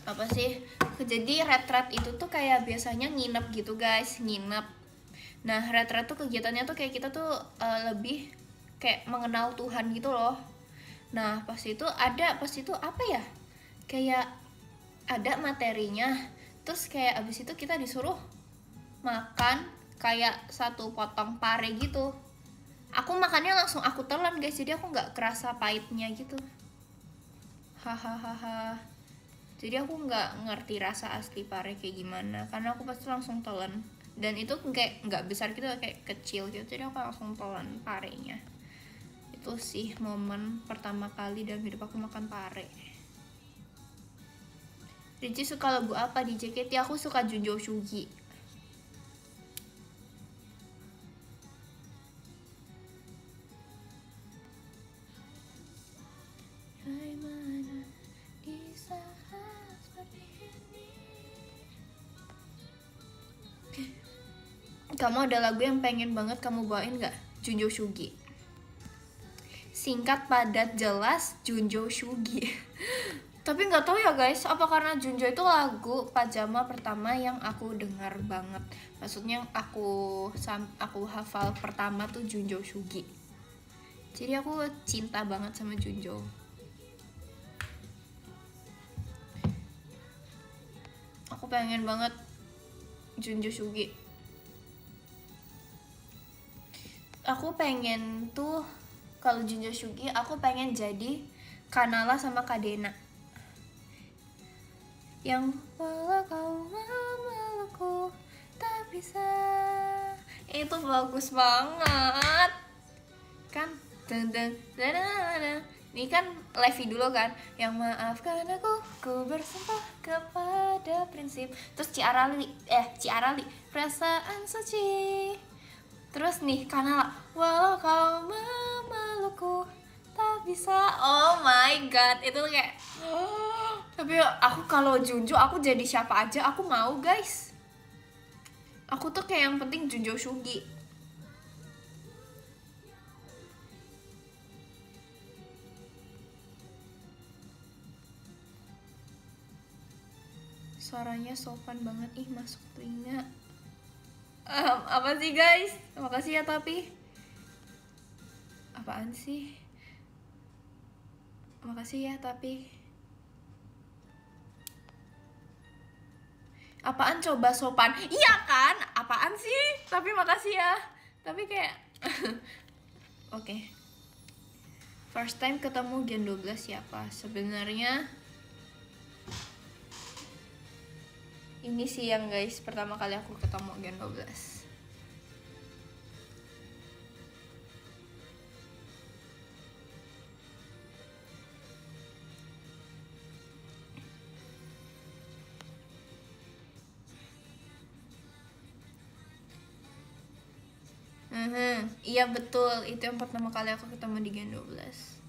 A: apa sih? Jadi retret itu tuh kayak biasanya nginep gitu guys, nginep. Nah retret tuh kegiatannya tuh kayak kita tuh lebih kayak mengenal Tuhan gitu loh. Nah pas itu apa ya? Kayak ada materinya. Terus kayak abis itu kita disuruh makan kayak satu potong pare gitu. Aku makannya langsung aku telan guys, jadi aku nggak kerasa pahitnya gitu. Hahaha. Jadi aku nggak ngerti rasa asli pare kayak gimana, karena aku pasti langsung telan. Dan itu kayak nggak besar gitu, kayak kecil gitu, jadi aku langsung telan parenya. Itu sih momen pertama kali dalam hidup aku makan pare. Riji suka lagu apa di JKT? Aku suka Junjo Sugi. Kamu ada lagu yang pengen banget kamu bawain gak? Junjo Sugi. Singkat, padat, jelas, Junjo Sugi. Tapi nggak tahu ya guys, apa karena Junjo itu lagu pajama pertama yang aku dengar banget. Maksudnya aku hafal pertama tuh Junjo Sugi. Jadi aku cinta banget sama Junjo. Aku pengen banget Junjo Sugi. Aku pengen tuh kalau Junjo Sugi, aku pengen jadi Kanala sama Kadena. yang walau kau memelukku tak bisa. Itu bagus banget kan. Deng deng deng deng deng. Ini kan Levi dulu kan, yang maafkan aku bersumpah kepada prinsip. Terus Ciarali perasaan suci. Terus nih Kanala, walau kau memelukku tak bisa. Oh my god, itu kayak tapi aku kalau Junjo aku jadi siapa aja aku mau guys. Aku tuh kayak yang penting Junjo Sugi. Suaranya sopan banget, ih masuk telinga. Apa sih guys? Makasih ya tapi. Apaan sih? Makasih ya tapi. Apaan coba sopan? Iya kan? Apaan sih? Tapi makasih ya. Tapi kayak Oke. First time ketemu Gen 12 siapa? Sebenarnya ini sih yang guys, pertama kali aku ketemu Gen 12. Iya betul, itu yang pertama kali aku ketemu di Gen 12.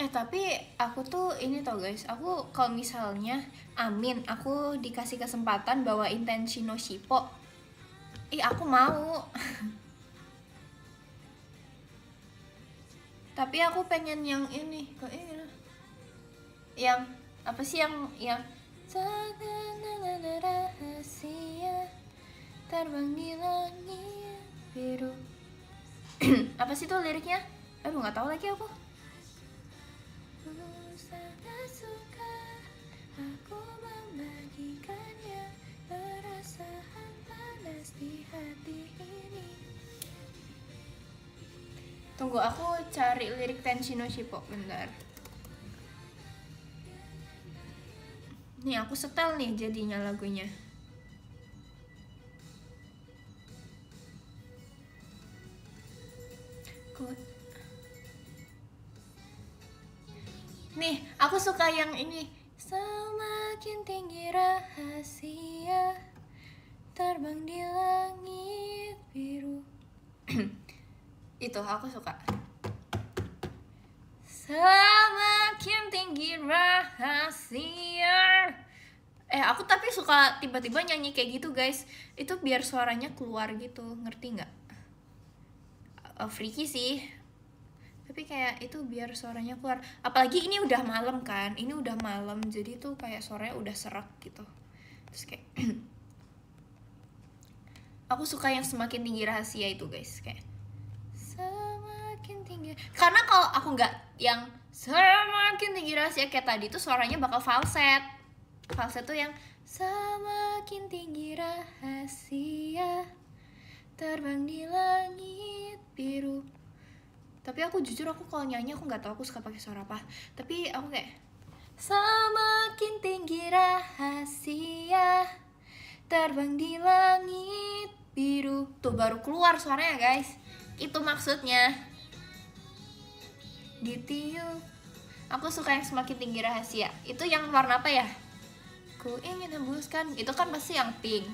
A: Tapi aku tuh ini tau guys, aku kalau misalnya amin, aku dikasih kesempatan bawain Tenshi no Shippo, aku mau. Tapi aku pengen yang ini, yang apa sih yang rahasia terbang di langit biru. Apa sih tuh liriknya? Aduh nggak tahu lagi aku. Sangat suka aku membagikannya, perasaan panas di hati ini. Tunggu aku cari lirik Tenshi no Shippo bentar. Nih aku setel nih jadinya lagunya. Nih aku suka yang ini. Semakin tinggi rahasia terbang di langit biru. Itu aku suka. Semakin tinggi rahasia. Aku tapi suka tiba-tiba nyanyi kayak gitu guys. Itu biar suaranya keluar gitu, ngerti nggak? Freaky sih. Tapi kayak itu biar suaranya keluar. Apalagi ini udah malam kan. Ini udah malam, jadi tuh kayak suaranya udah serak gitu. Terus kayak aku suka yang semakin tinggi rahasia itu guys, kayak semakin tinggi. Karena kalau aku nggak yang semakin tinggi rahasia kayak tadi tuh suaranya bakal falset. Falset tuh yang semakin tinggi rahasia terbang di langit biru. Tapi aku jujur aku kalau nyanyi aku nggak tahu aku suka pakai suara apa. Tapi aku kayak semakin tinggi rahasia terbang di langit biru. Tuh baru keluar suaranya guys. Itu maksudnya. Ditiup. Aku suka yang semakin tinggi rahasia. Itu yang warna apa ya? Ku ingin hembuskan. Itu kan pasti yang pink.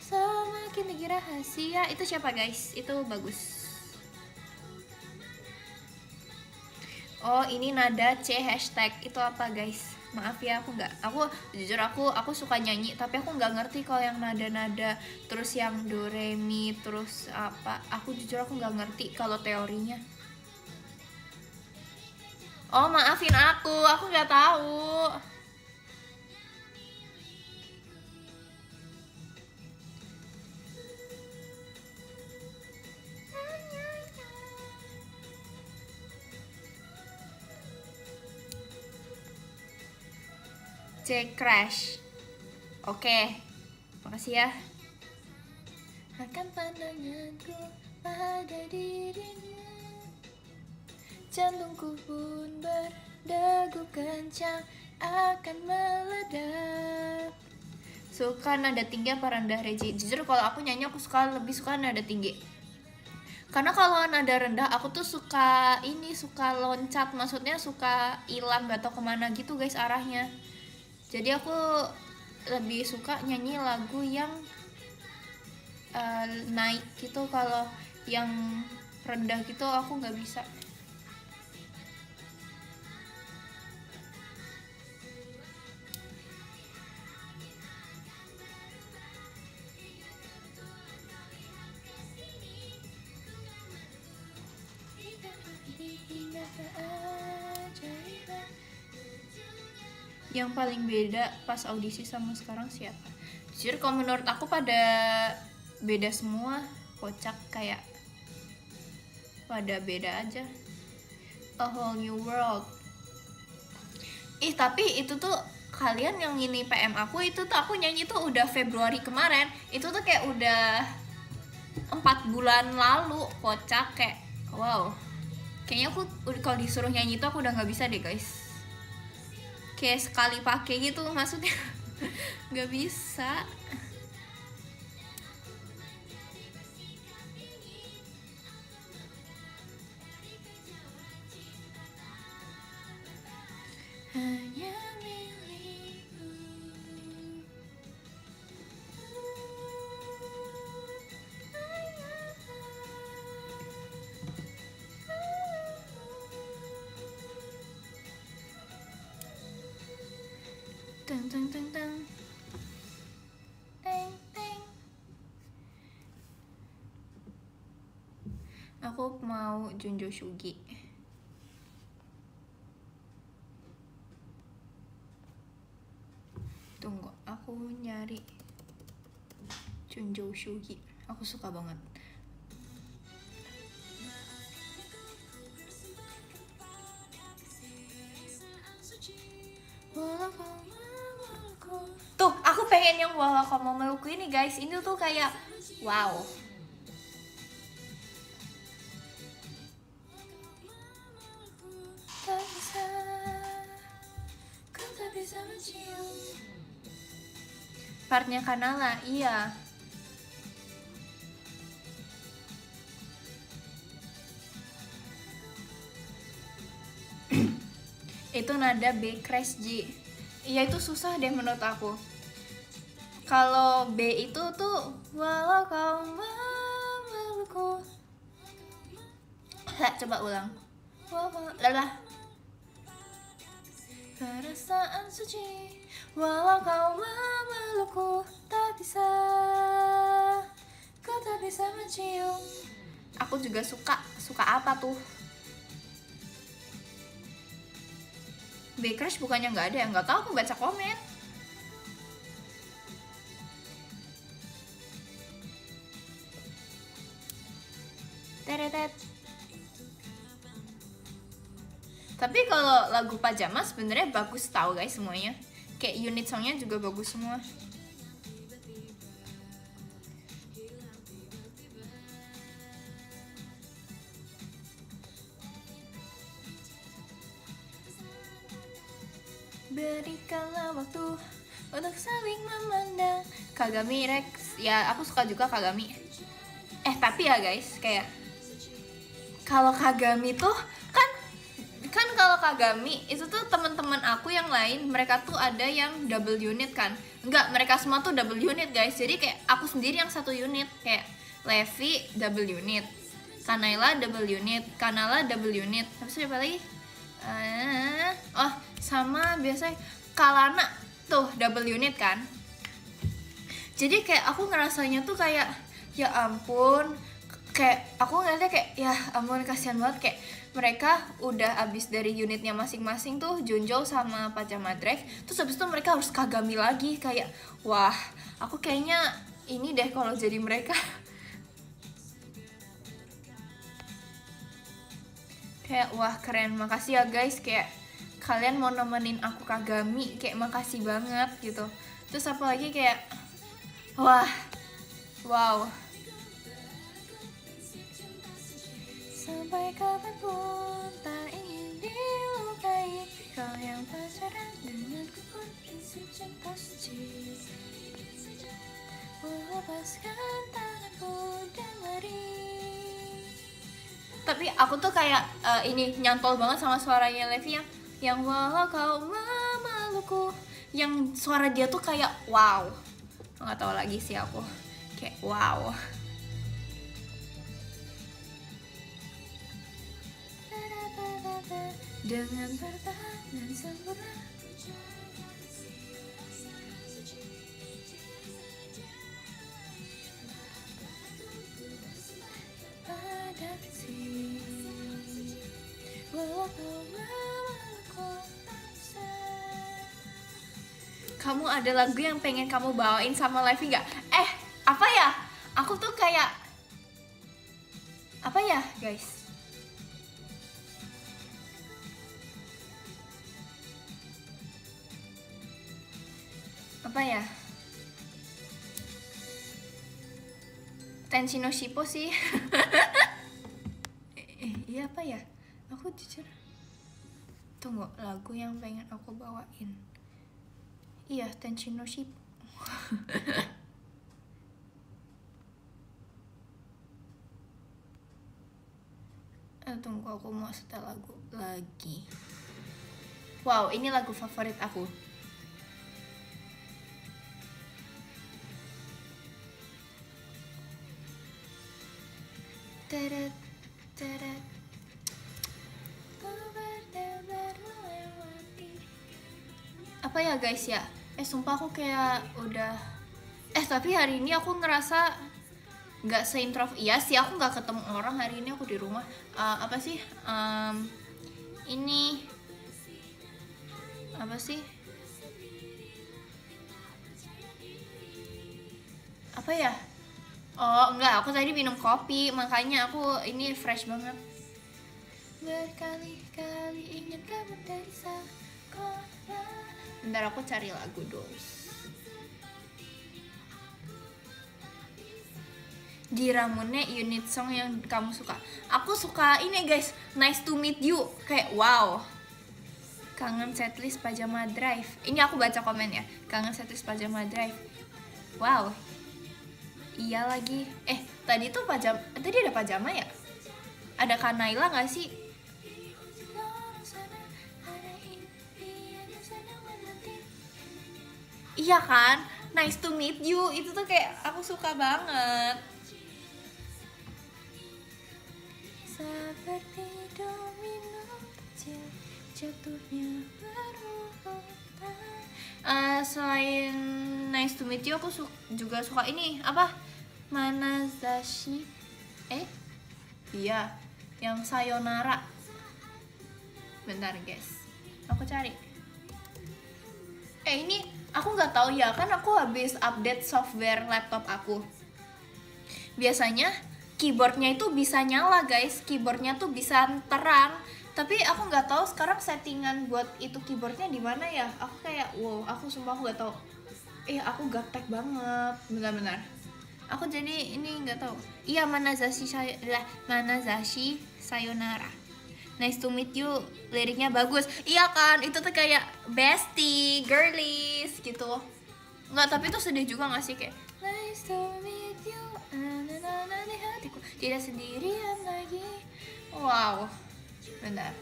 A: Semakin tinggi rahasia. Itu siapa guys? Itu bagus. Oh ini nada C hashtag. Itu apa guys? Maaf ya aku jujur aku suka nyanyi tapi aku nggak ngerti kalau yang nada-nada terus yang do re mi terus apa, aku jujur aku nggak ngerti kalau teorinya. Oh maafin aku nggak tahu. C crash. Oke. Makasih ya. Akan pandanganku pada dirinya. C Jantungku pun berdegup kencang, akan meledak. Suka nada tinggi apa rendah, Reji? Jujur kalau aku nyanyi aku lebih suka nada tinggi. Karena kalau nada rendah aku tuh suka loncat, maksudnya suka hilang gak tau kemana gitu guys arahnya. Jadi aku lebih suka nyanyi lagu yang naik gitu. Kalau yang rendah gitu aku nggak bisa. Yang paling beda pas audisi sama sekarang siapa? Jujur kalau menurut aku pada beda semua, kocak kayak pada beda aja. A Whole New World. Tapi itu tuh kalian yang ini PM aku itu tuh aku nyanyi tuh udah Februari kemarin. Itu tuh kayak udah 4 bulan lalu, kocak kayak wow. Kayaknya aku kalau disuruh nyanyi tuh aku udah nggak bisa deh guys. Kayak sekali pakai gitu maksudnya nggak bisa. Hanya milikmu. Teng teng teng teng. Teng teng. Aku mau Junjo Shugi. Tunggu, aku nyari Junjo Shugi. Aku suka banget. Tuh, aku pengen yang Walau Kau Mau Melukku ini guys. Ini tuh kayak wow. Tak bisa mencium. Partnya Kanala, iya. Itu nada B crash G. Iya itu susah deh menurut aku. Kalau B itu tuh walau kau memelukku. Coba ulang. Lelah. Perasaan suci walau kau memelukku, tak bisa, kau tak bisa mencium. Aku juga suka apa tuh? B crash bukannya nggak ada ya? Nggak tahu, aku baca komen. Teretet. Tapi kalau lagu Pajama sebenarnya bagus tau guys semuanya. Kayak unit songnya juga bagus semua. Berikanlah waktu untuk saling memandang. Kagami Rex, ya aku suka juga Kagami. Tapi ya guys, kayak kalau Kagami tuh kan kalau Kagami itu tuh teman-teman aku yang lain, mereka tuh ada yang double unit kan. Enggak, mereka semua tuh double unit guys. Jadi kayak aku sendiri yang satu unit, kayak Levi double unit, Kanaila double unit, Kanala double unit. Terus siapa lagi? Sama biasanya Kalana tuh double unit kan. Jadi kayak aku ngerasanya tuh kayak ya ampun, kayak aku ngeliatnya kayak ya ampun kasihan banget, kayak mereka udah abis dari unitnya masing-masing tuh Junjo sama Pajama Drive, terus habis itu mereka harus Kagami lagi. Kayak wah, aku kayaknya ini deh kalau jadi mereka. Kayak wah keren, makasih ya guys, kayak kalian mau nemenin aku Kagami, kayak makasih banget gitu. Terus apa lagi kayak wah, wow. Sampai kapanpun tak Kau yang pacaran denganku pun sejak pasti. Lepaskan tanganku dan lari. Tapi aku tuh kayak ini nyantol banget sama suaranya Levi yang walau kau memelukku. Yang suara dia tuh kayak wow. Nggak tahu lagi sih aku. Kayak wow. Dengan pertahanan sempurna. Kamu ada lagu yang pengen kamu bawain sama Levi nggak? Apa ya? Aku tuh kayak apa ya, guys? Apa ya? Tenshi no Shippo sih. Iya apa ya? Aku jujur. Tunggu, lagu yang pengen aku bawain. Iya, Tenshi no Shippo. Tunggu, aku mau setel lagu lagi. Wow, ini lagu favorit aku. Teret, teret. Apa ya guys ya? Sumpah aku kayak udah tapi hari ini aku ngerasa nggak seintrovert. Iya sih, aku nggak ketemu orang hari ini, aku di rumah. Apa sih? Ini apa sih? Apa ya? Oh enggak, aku tadi minum kopi, makanya aku ini fresh banget. Berkali-kali ingin kabur dari sekolah. Bentar aku cari lagu dulu. Di Ramune unit song yang kamu suka. Aku suka ini guys, Nice to Meet You. Kayak wow. Kangen setlist Pajama Drive. Ini aku baca komen ya. Kangen setlist Pajama Drive. Wow. Iya lagi. Tadi tuh tadi ada pajama ya? Ada Kanaila nggak sih? Iya kan? Nice to meet you. Itu tuh kayak aku suka banget. Seperti domino kecil jatuhnya berulang. Selain Nice to meet you, aku juga suka ini apa? Manazashi. Iya, yang Sayonara. Bentar guys, aku cari. Ini aku nggak tahu ya, kan aku habis update software laptop aku. Biasanya keyboardnya itu bisa nyala guys, keyboardnya tuh bisa terang. Tapi aku nggak tahu sekarang settingan buat itu keyboardnya di mana ya. Aku kayak wow, aku sumpah aku nggak tahu. Aku gaptek banget, benar-benar. Aku jadi ini nggak tahu. Iya, Manazashi Sayonara. Nice to meet you, liriknya bagus. Iya kan, itu tuh kayak bestie, girlies gitu. Nggak, tapi itu sedih juga nggak sih, kayak nice to meet you, di hatiku tidak sendirian lagi. Wow, bentar.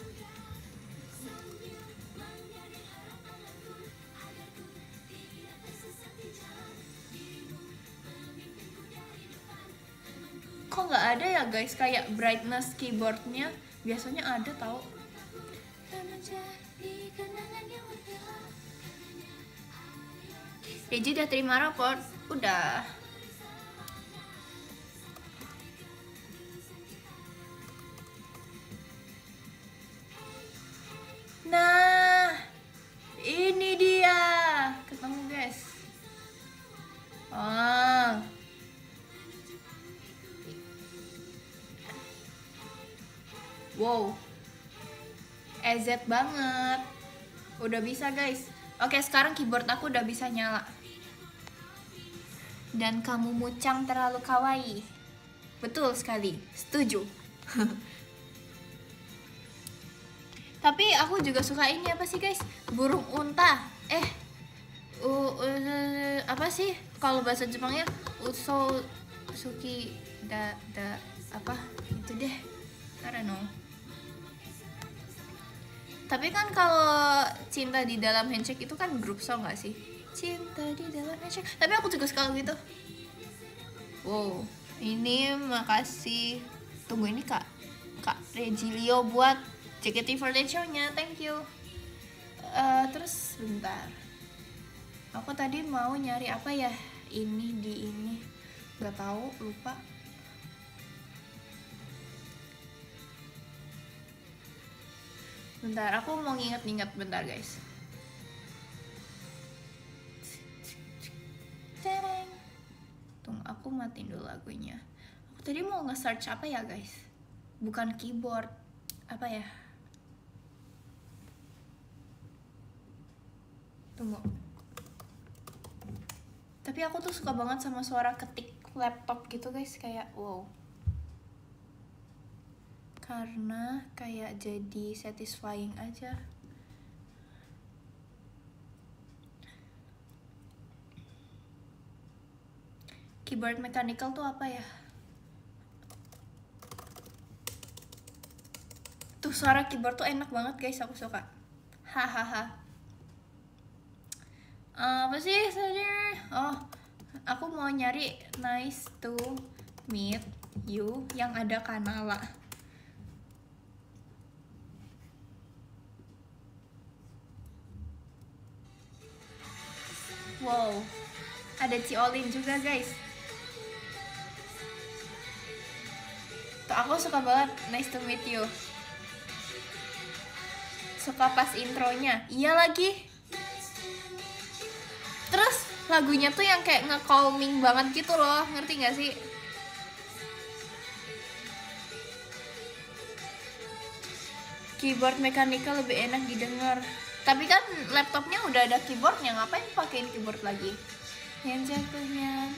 A: Kok nggak ada ya guys, kayak brightness keyboardnya? Biasanya ada tau. Deji udah terima raport? Udah. Nah, ini dia. Ketemu guys. Wow, EZ banget. Udah bisa guys. Oke, sekarang keyboard aku udah bisa nyala. Dan kamu mucang terlalu kawaii. Betul sekali, setuju. Tapi aku juga suka ini apa sih guys? Burung unta. Apa sih kalau bahasa Jepangnya? Uso suki da apa itu deh. I don't know. Tapi kan kalau cinta di dalam handshake itu kan grup song gak sih? Cinta di dalam handshake. Tapi aku juga suka gitu. Wow, ini makasih. Tunggu ini Kak Regilio buat JKT48 show-nya. Thank you. Terus bentar. Aku tadi mau nyari apa ya? Ini. Gak tahu, lupa. Bentar, aku mau nginget-nginget bentar guys. Tunggu, aku matiin dulu lagunya. Aku tadi mau nge-search apa ya guys? Bukan keyboard. Apa ya? Tunggu. Tapi aku tuh suka banget sama suara ketik laptop gitu guys. Kayak wow. Karena kayak jadi satisfying aja. Keyboard mechanical tuh apa ya? Tuh suara keyboard tuh enak banget guys, aku suka. Hahaha. Apa sih tadi? Oh, aku mau nyari Nice to Meet You yang ada Kanala. Wow, ada Ciolin juga guys. Tuh aku suka banget Nice to Meet You. Suka pas intronya. Iya lagi. Terus lagunya tuh yang kayak nge-calming banget gitu loh. Ngerti gak sih? Keyboard mechanical lebih enak didengar. Tapi kan laptopnya udah ada keyboardnya, ngapain pakein keyboard lagi? Yang jatuhnya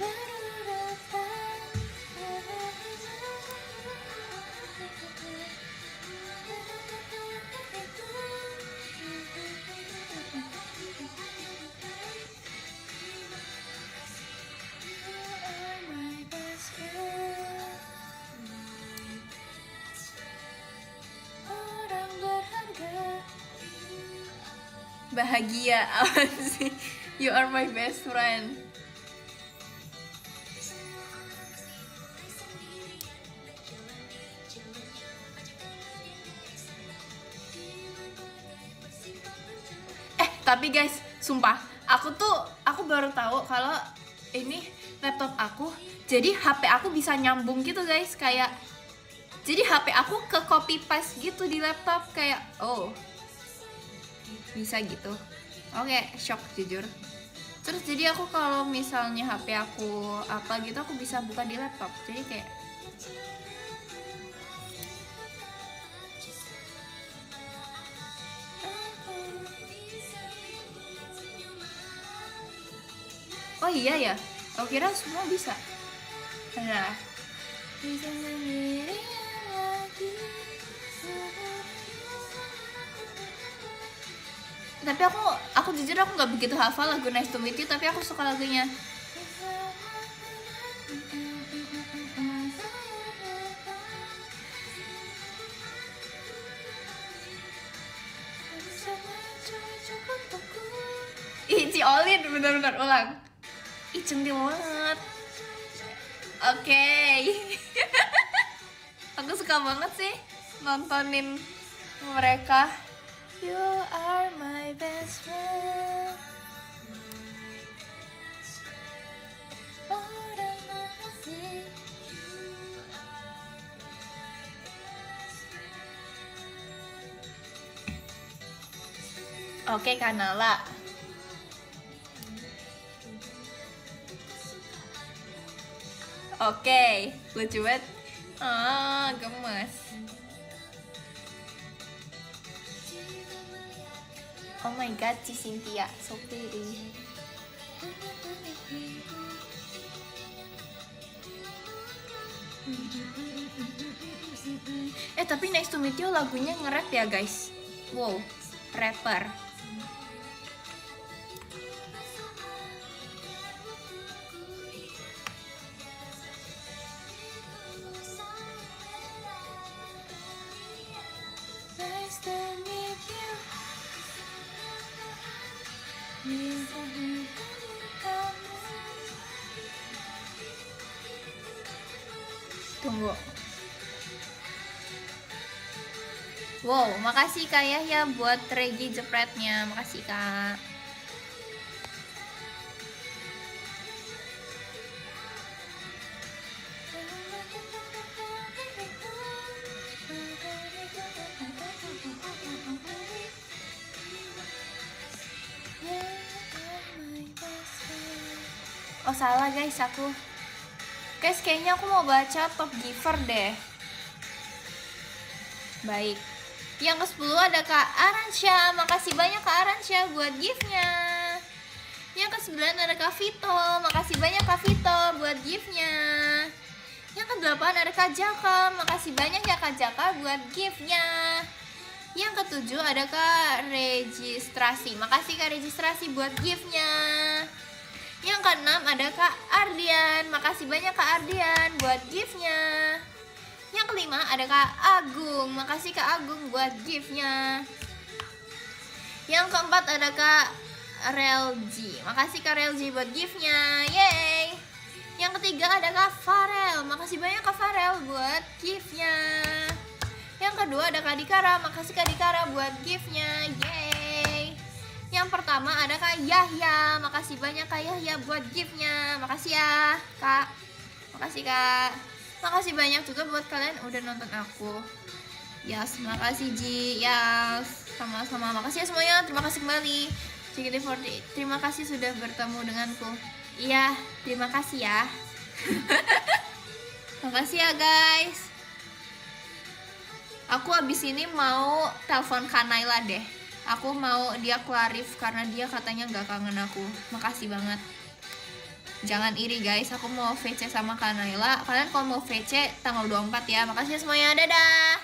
A: bahagia. Apa sih? You are my best friend. Tapi guys, sumpah, aku baru tahu kalau ini laptop aku, jadi HP aku bisa nyambung gitu guys, kayak jadi HP aku ke copy paste gitu di laptop, kayak oh bisa gitu. Oke, shock jujur. Terus jadi aku kalau misalnya HP aku apa gitu, aku bisa buka di laptop, jadi kayak oh iya ya, aku kira semua bisa. Nah, bisa sendiri lagi. Tapi aku jujur aku nggak begitu hafal lagu Nice to Meet You, tapi aku suka lagunya. Ih, Ciolin, bener-bener ulang. Ih, centil banget. Oke. Aku suka banget sih nontonin mereka. You are my best friend. Oke, Kanala. Oke, lucu banget. Ah, gemes. Oh my god, Ci Cynthia, so pretty. Tapi Nice to Meet You lagunya nge-rap ya guys. Wow, rapper. Nice to meet you. Tunggu. Wow, makasih Kak Yahya buat regi jepretnya. Makasih Kak. Oh salah guys, guys kayaknya aku mau baca top giver deh. Baik, yang ke-10 ada Kak Aransya. Makasih banyak Kak Aransya buat giftnya. Yang ke-9 ada Kak Vito. Makasih banyak Kak Vito buat giftnya. Yang ke-8 ada Kak Jaka. Makasih banyak ya Kak Jaka buat giftnya. Yang ke-7 ada Kak Registrasi. Makasih Kak Registrasi buat giftnya. Yang ke-6 ada Kak Ardian. Makasih banyak Kak Ardian buat giftnya. Yang ke-5 ada Kak Agung. Makasih Kak Agung buat giftnya. Yang ke-4 ada Kak Relji. Makasih Kak Relji buat giftnya. Yeay. Yang ke-3 ada Kak Farel. Makasih banyak Kak Farel buat giftnya. Yang kedua ada Kak Dikara. Makasih Kak Dikara buat giftnya. Yeay. Yang pertama ada Kak Yahya. Makasih banyak Kak Yahya buat giftnya. Makasih ya Kak. Makasih Kak. Makasih banyak juga buat kalian udah nonton aku. Yes, makasih Ji. Yes, sama-sama. Makasih ya semuanya. Terima kasih kembali. JKT48, terima kasih sudah bertemu denganku. Iya, terima kasih ya. Makasih ya guys. Aku abis ini mau telepon Kak Naila deh. Aku mau dia klarif karena dia katanya gak kangen aku. Makasih banget. Jangan iri guys, aku mau VC sama Kak Naila. Kalian kalau mau VC tanggal 24 ya. Makasih ya semuanya, dadah.